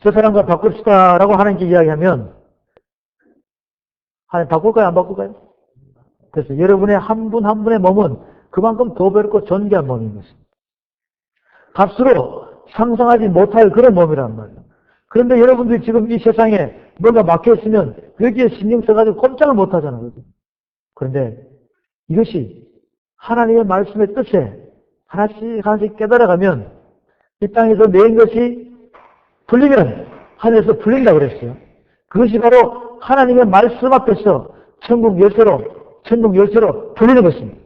저 사람과 바꿉시다라고 하나님께 이야기하면 하나님 바꿀까요? 안 바꿀까요? 그래서 여러분의 한 분 한 분의 몸은 그만큼 도배롭고 존귀한 몸인 것입니다. 값으로 상상하지 못할 그런 몸이란 말이에요. 그런데 여러분들이 지금 이 세상에 뭔가 막혀있으면 여기에 신경 써가지고 꼼짝을 못하잖아요. 그런데 이것이 하나님의 말씀의 뜻에 하나씩 하나씩 깨달아가면 이 땅에서 내인 것이 풀리면 하늘에서 풀린다고 그랬어요. 그것이 바로 하나님의 말씀 앞에서 천국 열쇠로 풀리는 것입니다.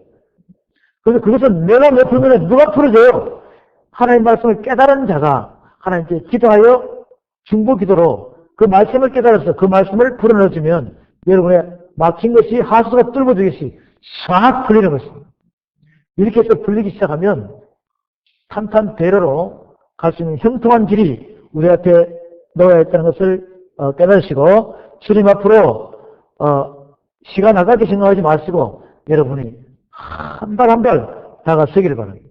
그래서 그것은 내가 못 풀면 누가 풀어줘요? 하나님 말씀을 깨달은 자가 하나님께 기도하여 중보 기도로 그 말씀을 깨달아서 그 말씀을 풀어넣어주면 여러분의 막힌 것이 하수가 뚫어주듯이 싹 풀리는 것입니다. 이렇게 해서 풀리기 시작하면 탄탄대로로 갈 수 있는 형통한 길이 우리 앞에 놓여 있다는 것을 깨달으시고 주님 앞으로 시간 아깝게 생각하지 마시고 여러분이 한 발 한 발 다가서기를 바랍니다.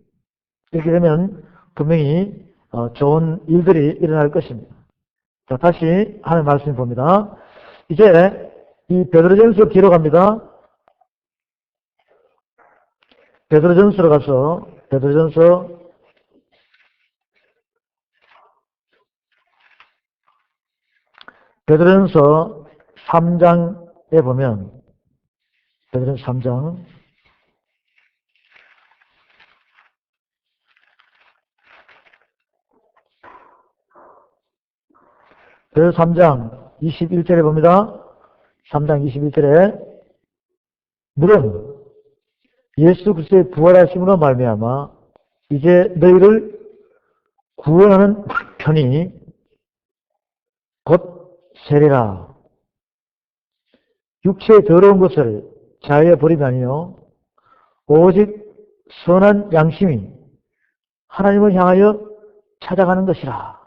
이렇게 되면 분명히 좋은 일들이 일어날 것입니다. 자, 다시 하나님 말씀 봅니다. 이제 이 베드로전서 뒤로 갑니다. 베드로전서로 가서 베드로전서 3장에 보면 베드로전서 3장 베드로전서 3장 21절에 봅니다. 3장 21절에 물론 예수 그리스도의 부활하심으로 말미암아 이제 너희를 구원하는 편이 곧 세례라. 육체의 더러운 것을 자유에 버림이 아니요 오직 선한 양심이 하나님을 향하여 찾아가는 것이라.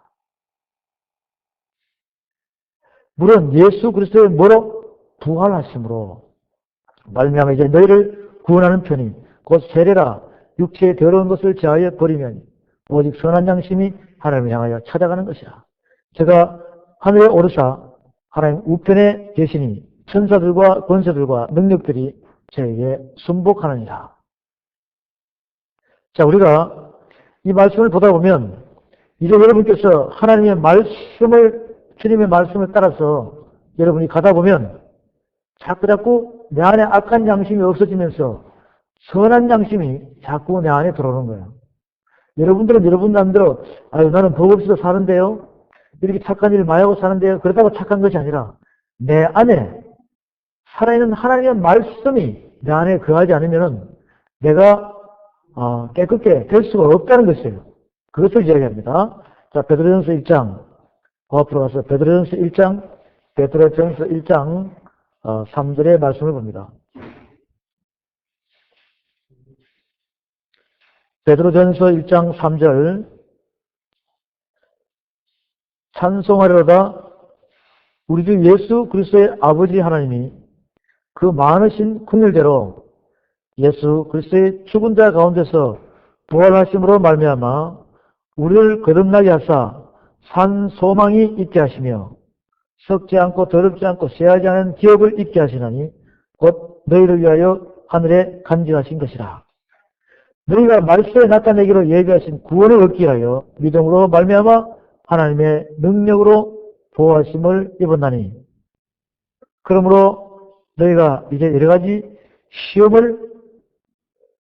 물론 예수 그리스도의 뭐로? 부활하심으로 말미암아 이제 너희를 구원하는 편이 곧 세례라. 육체의 더러운 것을 제하여 버리면 오직 선한 양심이 하나님을 향하여 찾아가는 것이라. 제가 하늘에 오르사 하나님 우편에 계시니 천사들과 권세들과 능력들이 저에게 순복하느니라. 자, 우리가 이 말씀을 보다 보면 이제 여러분께서 하나님의 말씀을 주님의 말씀을 따라서 여러분이 가다 보면 자꾸 내 안에 악한 양심이 없어지면서 선한 양심이 자꾸 내 안에 들어오는 거예요. 여러분들은 여러분 나름대로 아유 나는 법 없이도 사는데요. 이렇게 착한 일을 많이 하고 사는데요. 그렇다고 착한 것이 아니라 내 안에 살아있는 하나님의 말씀이 내 안에 거하지 않으면 내가 깨끗게 될 수가 없다는 것이에요. 그것을 이야기합니다. 자, 베드로전서 1장 앞으로 가서 베드로전서 1장 3절의 말씀을 봅니다. 베드로전서 1장 3절 찬송하려다 우리 주 예수 그리스도의 아버지 하나님이 그 많으신 긍휼대로 예수 그리스도의 죽은 자 가운데서 부활하심으로 말미암아 우리를 거듭나게 하사 산 소망이 있게 하시며 썩지 않고 더럽지 않고 쇠하지 않은 기업을 있게 하시나니 곧 너희를 위하여 하늘에 간직하신 것이라. 너희가 말씀에 나타내기로 예비하신 구원을 얻기 위하여 믿음으로 말미암아 하나님의 능력으로 보호하심을 입었나니 그러므로 너희가 이제 여러 가지 시험을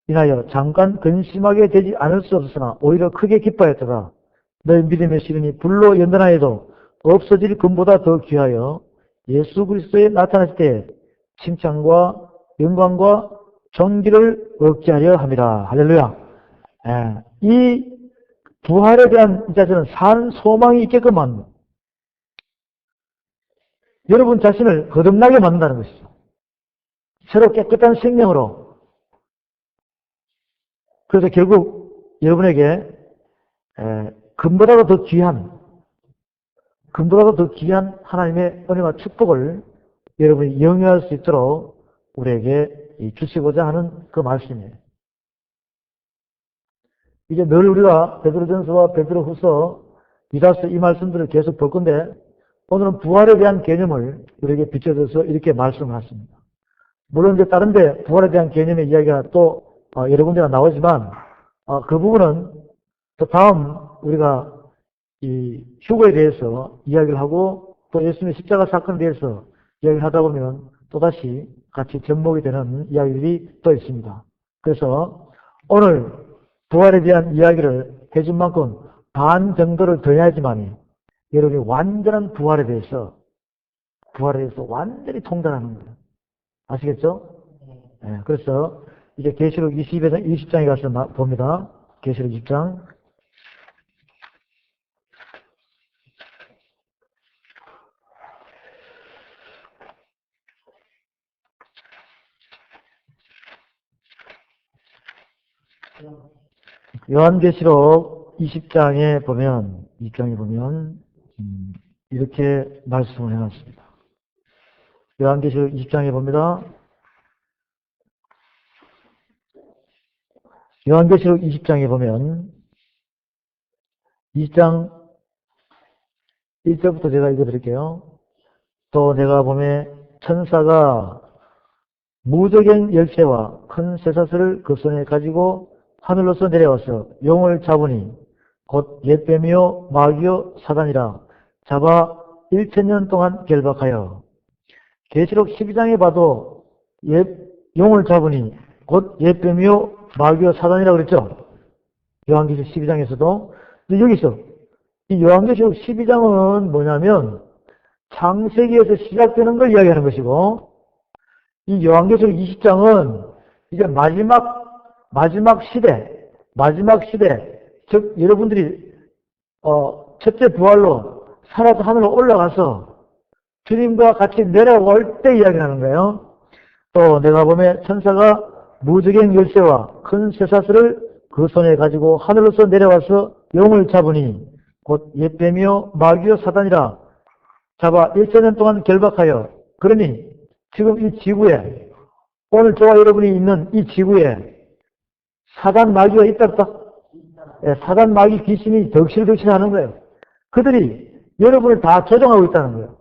인하여 잠깐 근심하게 되지 않을 수 없으나 오히려 크게 기뻐하였다가 너희 믿음의 시련이 불로 연단하여도 없어질 금보다 더 귀하여 예수 그리스도에 나타났을 때 칭찬과 영광과 존귀를 얻게 하려 함이라. 할렐루야. 이 부활에 대한 저는 산 소망이 있게끔 만든 여러분 자신을 거듭나게 만든다는 것이죠. 새로 깨끗한 생명으로. 그래서 결국 여러분에게 금보다도 더 귀한 하나님의 은혜와 축복을 여러분이 영위할 수 있도록 우리에게 주시고자 하는 그 말씀이에요. 이제 늘 우리가 베드로전서와 베드로후서 이다서 이 말씀들을 계속 볼 건데 오늘은 부활에 대한 개념을 우리에게 비춰줘서 이렇게 말씀하셨습니다. 물론 이제 다른데 부활에 대한 개념의 이야기가 또 여러 군데가 나오지만 그 부분은 또 다음 우리가 이 휴거에 대해서 이야기를 하고 또 예수님의 십자가 사건에 대해서 이야기를 하다 보면 또다시 같이 접목이 되는 이야기들이 또 있습니다. 그래서 오늘 부활에 대한 이야기를 해준 만큼 반 정도를 더 해야지만 여러분이 완전한 부활에 대해서 완전히 통달하는 거예요. 아시겠죠? 네, 그래서 이제 계시록 20장에 가서 봅니다. 계시록 20장. 요한계시록 20장에 보면 이렇게 말씀을 해놨습니다. 요한계시록 20장에 봅니다. 요한계시록 20장에 보면 20장 1절부터 제가 읽어드릴게요. 또 내가 보매 천사가 무저갱 열쇠와 큰 쇠사슬을 그 손에 가지고 하늘로서 내려와서 용을 잡으니 곧 옛뱀이요 마귀요 사단이라 잡아 1000년 동안 결박하여. 계시록 12장에 봐도 용을 잡으니 곧 옛뱀이요 마귀요 사단이라고 그랬죠. 요한계시록 12장에서도. 근데 여기서 이 요한계시록 12장은 뭐냐면 창세기에서 시작되는 걸 이야기하는 것이고, 이 요한계시록 20장은 이제 마지막 시대, 즉 여러분들이 첫째 부활로 살아서 하늘로 올라가서 주님과 같이 내려올 때 이야기하는 거예요. 또 내가 보면 천사가 무저갱 열쇠와 큰 쇠사슬을 그 손에 가지고 하늘로서 내려와서 용을 잡으니 곧 옛뱀이요 마귀요 사단이라 잡아 1000년 동안 결박하여. 그러니 지금 이 지구에, 오늘 저와 여러분이 있는 이 지구에 사단 마귀가 있다 없다? 사단 마귀 귀신이 덕실덕실 하는 거예요. 그들이 여러분을 다 조종하고 있다는 거예요.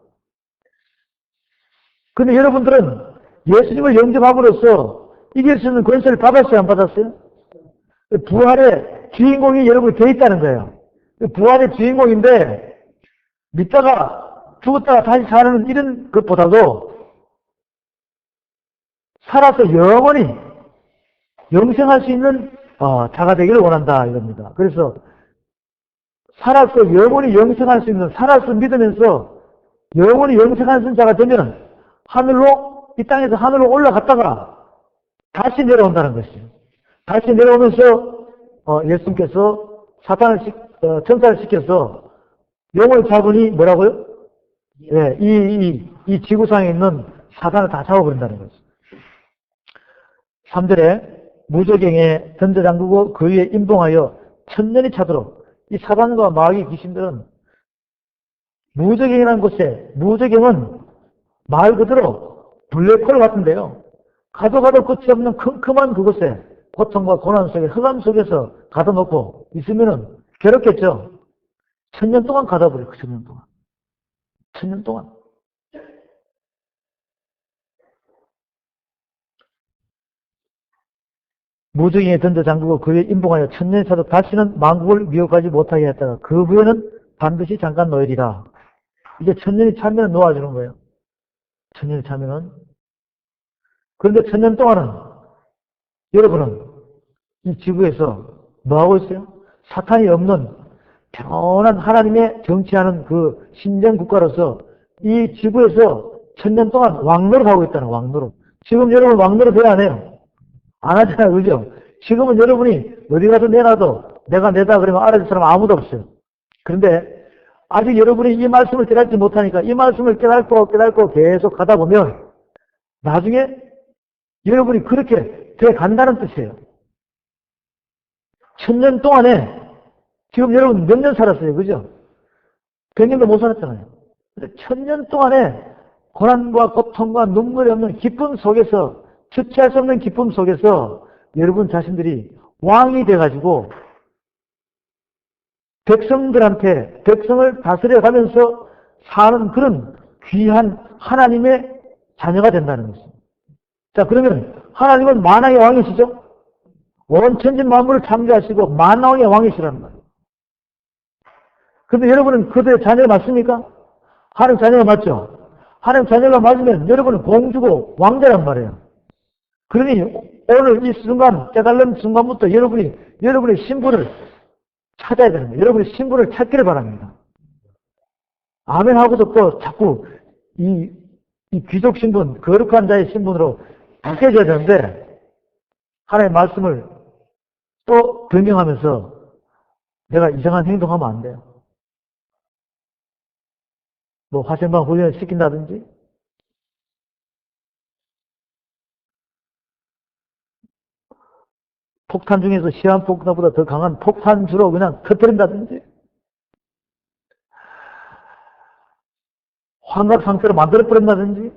근데 여러분들은 예수님을 영접함으로써 이길 수 있는 권세를 받았어요, 안 받았어요? 부활의 주인공이 여러분이 되어 있다는 거예요. 부활의 주인공인데 믿다가 죽었다가 다시 사는 이런 것보다도 살아서 영원히 영생할 수 있는 자가 되기를 원한다 이겁니다. 그래서 살아서 영원히 영생할 수 있는, 살아서 믿으면서 영원히 영생할 수 있는 자가 되면 이 땅에서 하늘로 올라갔다가 다시 내려온다는 것이에요. 다시 내려오면서 예수님께서 천사를 시켜서 용을 잡으니 뭐라고요? 예, 이 지구상에 있는 사단을 다 잡아버린다는 거죠. 3절에 무저갱에 던져 잠그고 그 위에 임봉하여 1000년이 차도록. 이 사단과 마귀 귀신들은 무저갱이라는 곳에, 무저갱은 말 그대로 블랙홀 같은데요. 가도 끝이 없는 컴컴한 그곳에 고통과 고난 속에 흑암 속에서 가둬놓고 있으면은 괴롭겠죠. 1000년 동안 가둬버려요. 그 1000년 동안. 1000년 동안. 무저갱에 던져 잠그고 그 위에 임봉하여 1000년이 차도 다시는 만국을 미혹하지 못하게 했다가 그 후에는 반드시 잠깐 놓으리라. 이제 1000년이 차면 놓아주는 거예요. 1000년이 차면은. 그런데 1000년 동안은 여러분은 이 지구에서 뭐하고 있어요? 사탄이 없는 편안한 하나님의 정치하는 그 신정 국가로서 이 지구에서 1000년 동안 왕노릇 하고 있다는 왕노릇. 지금 여러분 왕노릇 왜 안 해요? 안 하잖아요. 그죠? 지금은 여러분이 어디 가서 내놔도 내가 내다 그러면 알아줄 사람 아무도 없어요. 그런데 아직 여러분이 이 말씀을 깨닫지 못하니까 이 말씀을 깨닫고 계속 가다 보면 나중에 여러분이 그렇게 돼 간다는 뜻이에요. 1000년 동안에 지금 여러분 몇 년 살았어요. 그죠? 100년도 못 살았잖아요. 근데 1000년 동안에 고난과 고통과 눈물이 없는 기쁨 속에서, 주체할 수 없는 기쁨 속에서 여러분 자신들이 왕이 돼가지고 백성들한테, 백성을 다스려 가면서 사는 그런 귀한 하나님의 자녀가 된다는 것입니다. 자, 그러면 하나님은 만왕의 왕이시죠? 온 천지 만물을 창조하시고 만왕의 왕이시란 말이에요. 그런데 여러분은 그들의 자녀가 맞습니까? 하나님 자녀가 맞죠? 하나님 자녀가 맞으면 여러분은 공주고 왕자란 말이에요. 그러니 오늘 이 순간, 깨달은 순간부터 여러분의 신분을 찾아야 되는 거예요. 여러분의 신분을 찾기를 바랍니다. 아멘 하고도 또 자꾸 이 귀족 신분, 거룩한 자의 신분으로 바뀌어져야 되는데, 하나님의 말씀을 또 변경하면서 내가 이상한 행동하면 안 돼요. 뭐 화생방 훈련을 시킨다든지, 폭탄 중에서 시한폭탄보다 더 강한 폭탄주로 그냥 터뜨린다든지, 환각 상태로 만들어버린다든지,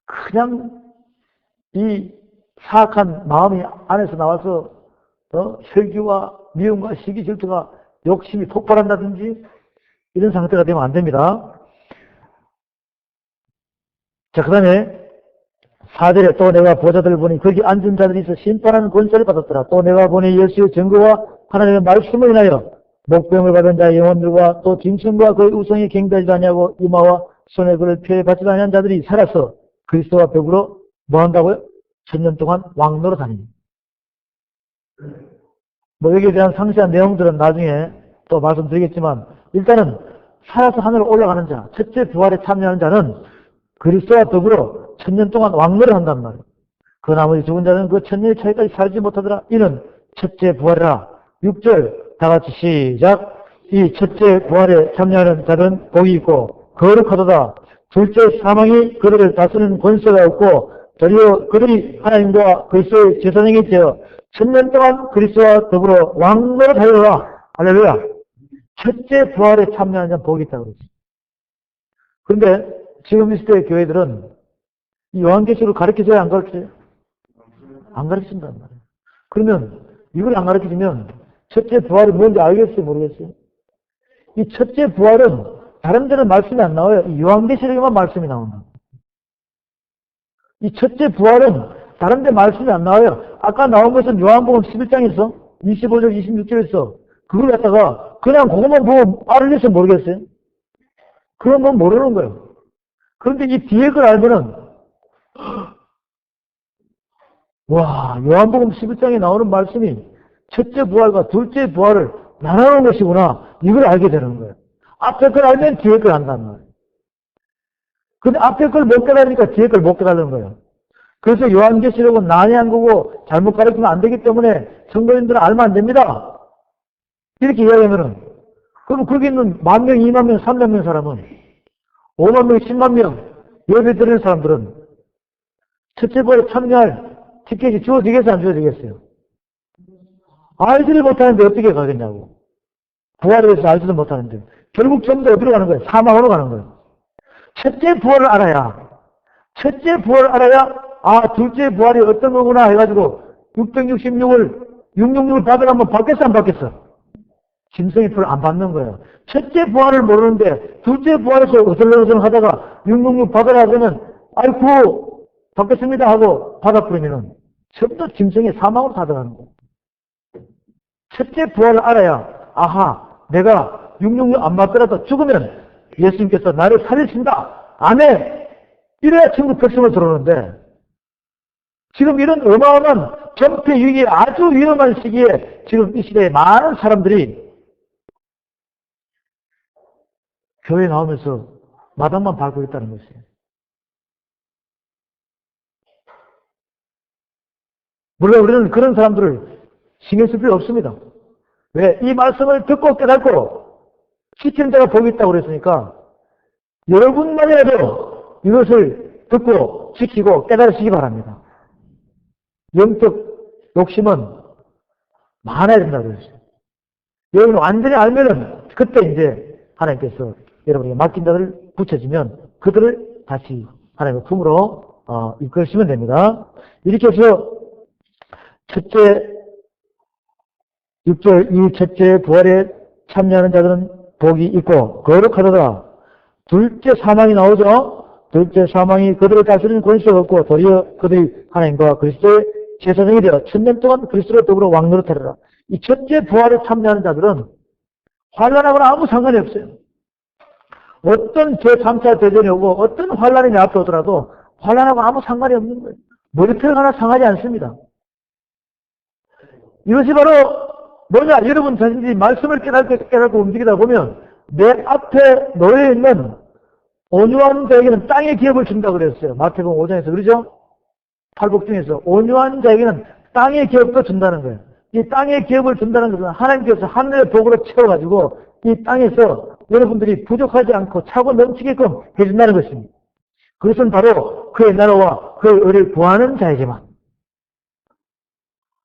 그냥 이 사악한 마음이 안에서 나와서 혈기와 미움과 시기 질투가 욕심이 폭발한다든지 이런 상태가 되면 안 됩니다. 자, 그 다음에 4절에 또 내가 보좌들을 보니 거기 앉은 자들이 있어 심판하는 권세를 받았더라. 또 내가 보니 예수의 증거와 하나님의 말씀을 인하여 목병을 받은 자의 영혼들과 또 짐승과 그의 우성이 갱다지도 아니하고 이마와 손에 그를 피해 받지도 아니한 자들이 살아서 그리스도와 벽으로 뭐 한다고요? 1000년 동안 왕노로 다니니. 뭐 여기에 대한 상세한 내용들은 나중에 또 말씀드리겠지만, 일단은 살아서 하늘로 올라가는 자, 첫째 부활에 참여하는 자는 그리스도와 더불어 1000년 동안 왕노를 한단 말이에요. 그 나머지 죽은 자는 그 1000년의 차이까지 살지 못하더라. 이는 첫째 부활이라. 6절 다 같이 시작. 이 첫째 부활에 참여하는 자는 복이 있고 거룩하도다. 둘째 사망이 그들을 다스리는 권세가 없고 도리어 그들이 하나님과 그리스도의 제사장이 되어 1000년 동안 그리스도와 더불어 왕노를 하리라. 할렐루야. 첫째 부활에 참여하는 자는 복이 있다고 그랬어요. 그런데 지금 이 시대의 교회들은 이 요한계시록을 가르치세요? 안 가르치세요? 안 가르친단 말이에요. 그러면 이걸 안 가르치면 첫째 부활이 뭔지 알겠어요? 모르겠어요? 이 첫째 부활은 다른 데는 말씀이 안 나와요. 이 요한계시록에만 말씀이 나온다. 이 첫째 부활은 다른 데 말씀이 안 나와요. 아까 나온 것은 요한복음 11장에서 25절, 26절에서 그걸 갖다가 그냥 그것만 보고 알을려서 모르겠어요? 그런 건 모르는 거예요. 그런데 이 뒤에 걸 알면은 와, 요한복음 11장에 나오는 말씀이 첫째 부활과 둘째 부활을 나누는 것이구나. 이걸 알게 되는 거예요. 앞에 걸 알면 뒤에 걸 안다는 거예요. 근데 앞에 걸 못 깨달으니까 뒤에 걸 못 깨달는 거예요. 그래서 요한계시록은 난해한 거고 잘못 가르치면 안 되기 때문에 성도님들은 알면 안 됩니다. 이렇게 이야기하면은, 그럼 거기 있는 10,000명, 20,000명, 30,000명 사람은 50,000명, 100,000명 예배 드리는 사람들은 첫째 부활에 참여할 티켓이 주어지겠어요? 안 주어지겠어요? 알지를 못하는데 어떻게 가겠냐고. 부활에 대해서 알지도 못하는데. 결국 전부 다 어디로 가는 거예요? 사망으로 가는 거예요. 첫째 부활을 알아야, 둘째 부활이 어떤 거구나 해가지고 666을 받으려면 받겠어, 안 받겠어? 짐승의 표를 안 받는 거예요. 첫째 부활을 모르는데 둘째 부활에서 어슬렁어슬렁 하다가 666 받으라 하면 아이고 받겠습니다 하고 받아버리면은 전부 다 짐승의 사망으로 다 들어가는 거예요. 첫째 부활을 알아야 아하 내가 666 안 받더라도 죽으면 예수님께서 나를 살리신다. 아멘. 이래야 천국 백성을 들어오는데 지금 이런 어마어마한 전폐 위기에 아주 위험한 시기에 지금 이 시대에 많은 사람들이 교회에 나오면서 마당만 밟고 있다는 것이에요. 물론 우리는 그런 사람들을 신경 쓸 필요 없습니다. 왜? 이 말씀을 듣고 깨닫고 지키는 자가 복이 있다고 그랬으니까 여러분만이라도 이것을 듣고 지키고 깨달으시기 바랍니다. 영적 욕심은 많아야 된다고 그랬어요. 여러분 완전히 알면은 그때 이제 하나님께서 여러분에게 맡긴 자들을 붙여주면 그들을 다시 하나님의 품으로 이끌시면 됩니다. 이렇게 해서 첫째 6절 이 첫째 부활에 참여하는 자들은 복이 있고 거룩하도다. 둘째 사망이 나오죠. 둘째 사망이 그들을 다스리는 권세가 없고 도리어 그들이 하나님과 그리스도의 제사장이 되어 천년 동안 그리스도로 더불어 왕노릇하리라. 이 첫째 부활에 참여하는 자들은 환난하거나 아무 상관이 없어요. 어떤 제3차 대전이 오고 어떤 환난이 내 앞에 오더라도 환난하고 아무 상관이 없는 거예요. 머리털 하나 상하지 않습니다. 이것이 바로 뭐냐? 여러분 자신이 말씀을 깨닫고 움직이다 보면 내 앞에 놓여있는 온유한 자에게는 땅의 기업을 준다고 그랬어요. 마태복음 5장에서. 그러죠? 팔복 중에서 온유한 자에게는 땅의 기업도 준다는 거예요. 이 땅의 기업을 준다는 것은 하나님께서 하늘의 복으로 채워가지고 이 땅에서 여러분들이 부족하지 않고 차고 넘치게끔 해준다는 것입니다. 그것은 바로 그의 나라와 그의 의를 구하는 자에게만.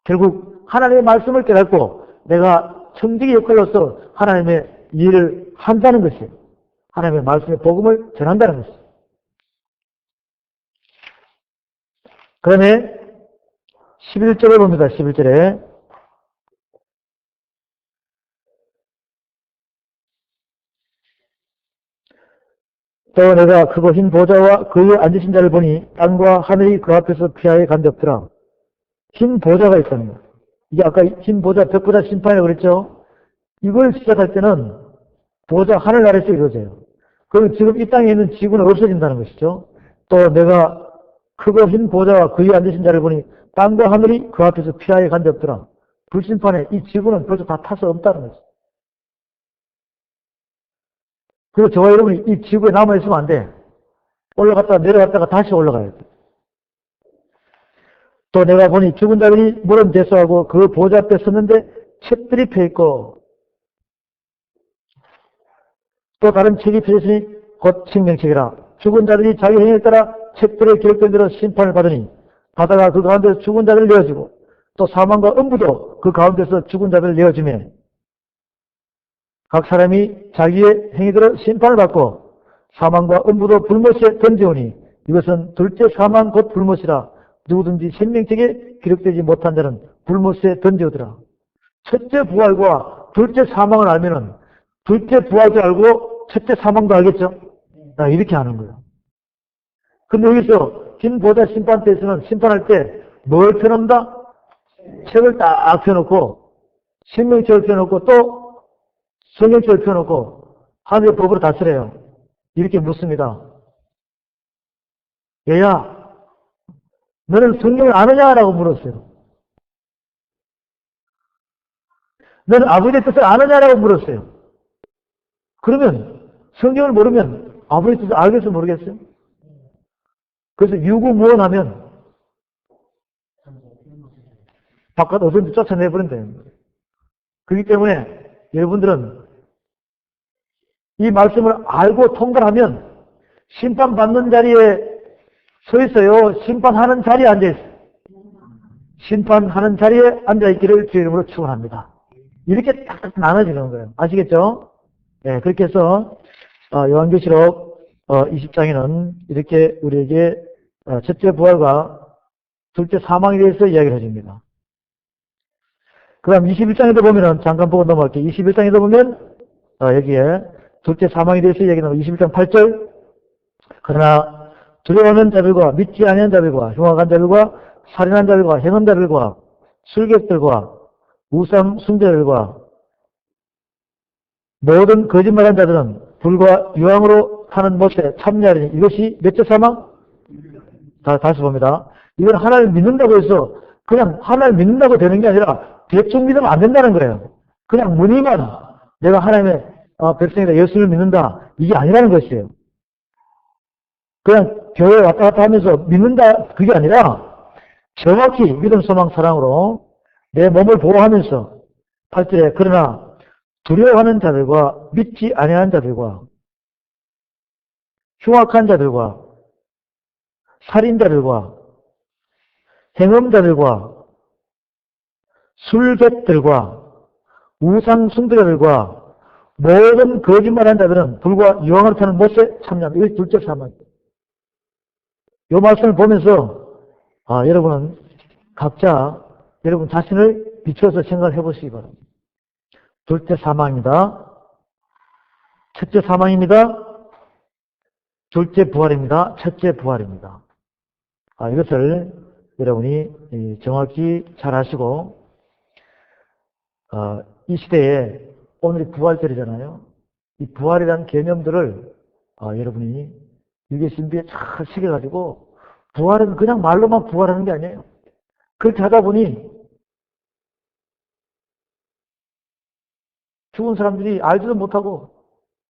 결국 하나님의 말씀을 깨닫고 내가 청지기 역할로서 하나님의 일을 한다는 것이에요. 하나님의 말씀의 복음을 전한다는 것이에요. 그 다음에 11절에 봅니다. 11절에 또 내가 크고 흰 보좌와 그 위에 앉으신 자를 보니 땅과 하늘이 그 앞에서 피하여 간접더라. 흰 보좌가 있다는 거예요. 이게 아까 흰 보좌, 벽보좌 심판이라고 그랬죠. 이걸 시작할 때는 보좌 하늘나라에서 이루어져요. 그리고 지금 이 땅에 있는 지구는 없어진다는 것이죠. 또 내가 크고 흰 보좌와 그 위에 앉으신 자를 보니 땅과 하늘이 그 앞에서 피하여 간접더라. 불심판에 이 지구는 벌써 다 타서 없다는 거죠. 그리고 저와 여러분이 이 지구에 남아있으면 안 돼. 올라갔다가 내려갔다가 다시 올라가야 돼. 또 내가 보니 죽은 자들이 물은 대수하고 그 보좌 앞에 섰는데 책들이 펴있고 또 다른 책이 펴졌으니 곧 생명책이라. 죽은 자들이 자기 행위에 따라 책들에 기록된 대로 심판을 받으니 바다가 그 가운데서 죽은 자들을 내어주고 또 사망과 음부도 그 가운데서 죽은 자들을 내어주며 각 사람이 자기의 행위대로 심판을 받고 사망과 음부도 불못에 던져오니 이것은 둘째 사망 곧 불못이라. 누구든지 생명책에 기록되지 못한 자는 불못에 던져오더라. 첫째 부활과 둘째 사망을 알면은 둘째 부활도 알고 첫째 사망도 알겠죠? 이렇게 하는 거예요. 근데 여기서 긴 보좌 심판 때에서는 심판할 때 뭘 펴놓는다? 책을 딱 펴놓고 생명책을 펴놓고 또 성경책을 펴놓고 하늘의 법으로 다스려요. 이렇게 묻습니다. 얘야, 너는 성경을 아느냐라고 물었어요. 너는 아버지의 뜻을 아느냐라고 물었어요. 그러면 성경을 모르면 아버지의 뜻을 알겠어 모르겠어요? 그래서 유구무원하면 바깥 어딘지 쫓아내버린대요. 그렇기 때문에 여러분들은 이 말씀을 알고 통달하면 심판받는 자리에 서 있어요. 심판하는 자리에 앉아있어요. 심판하는 자리에 앉아있기를 주의 이름으로 축원합니다. 이렇게 딱딱 나눠지는 거예요. 아시겠죠? 네, 그렇게 해서 요한계시록 20장에는 이렇게 우리에게 첫째 부활과 둘째 사망에 대해서 이야기를 해줍니다. 그 다음 21장에도 보면은 잠깐 보고 넘어갈게요. 21장에도 보면 여기에 둘째 사망에 대해서 이야기하는 21장 8절 그러나 두려워하는 자들과 믿지 아니하는 자들과 흉악한 자들과 살인한 자들과 행한 자들과 술객들과 우상 숭배자들과 모든 거짓말한 자들은 불과 유황으로 타는 못에 참여하리니 이것이 몇째 사망? 다시 봅니다. 이건 하나님을 믿는다고 해서 그냥 하나님을 믿는다고 되는 게 아니라 대충 믿으면 안 된다는 거예요. 그냥 무늬만 내가 하나님의 백성이다, 예수를 믿는다, 이게 아니라는 것이에요. 그냥 교회 왔다 갔다 하면서 믿는다, 그게 아니라 정확히 믿음, 소망, 사랑으로 내 몸을 보호하면서 8절에 그러나 두려워하는 자들과 믿지 아니하는 자들과 흉악한 자들과 살인자들과 행음자들과 술객들과 우상 숭배자들과 모든 거짓말한 자들은 불과 유황을 타는 못에 참여한다. 이것이 둘째 사망이에요. 이 말씀을 보면서 여러분은 각자 여러분 자신을 비춰서 생각을 해보시기 바랍니다. 둘째 사망입니다. 첫째 사망입니다. 둘째 부활입니다. 첫째 부활입니다. 이것을 여러분이 정확히 잘 아시고, 이 시대에 오늘이 부활절이잖아요. 이 부활이라는 개념들을 여러분이 유계신비에 잘 새겨가지고, 부활은 그냥 말로만 부활하는 게 아니에요. 그렇게 하다 보니 죽은 사람들이 알지도 못하고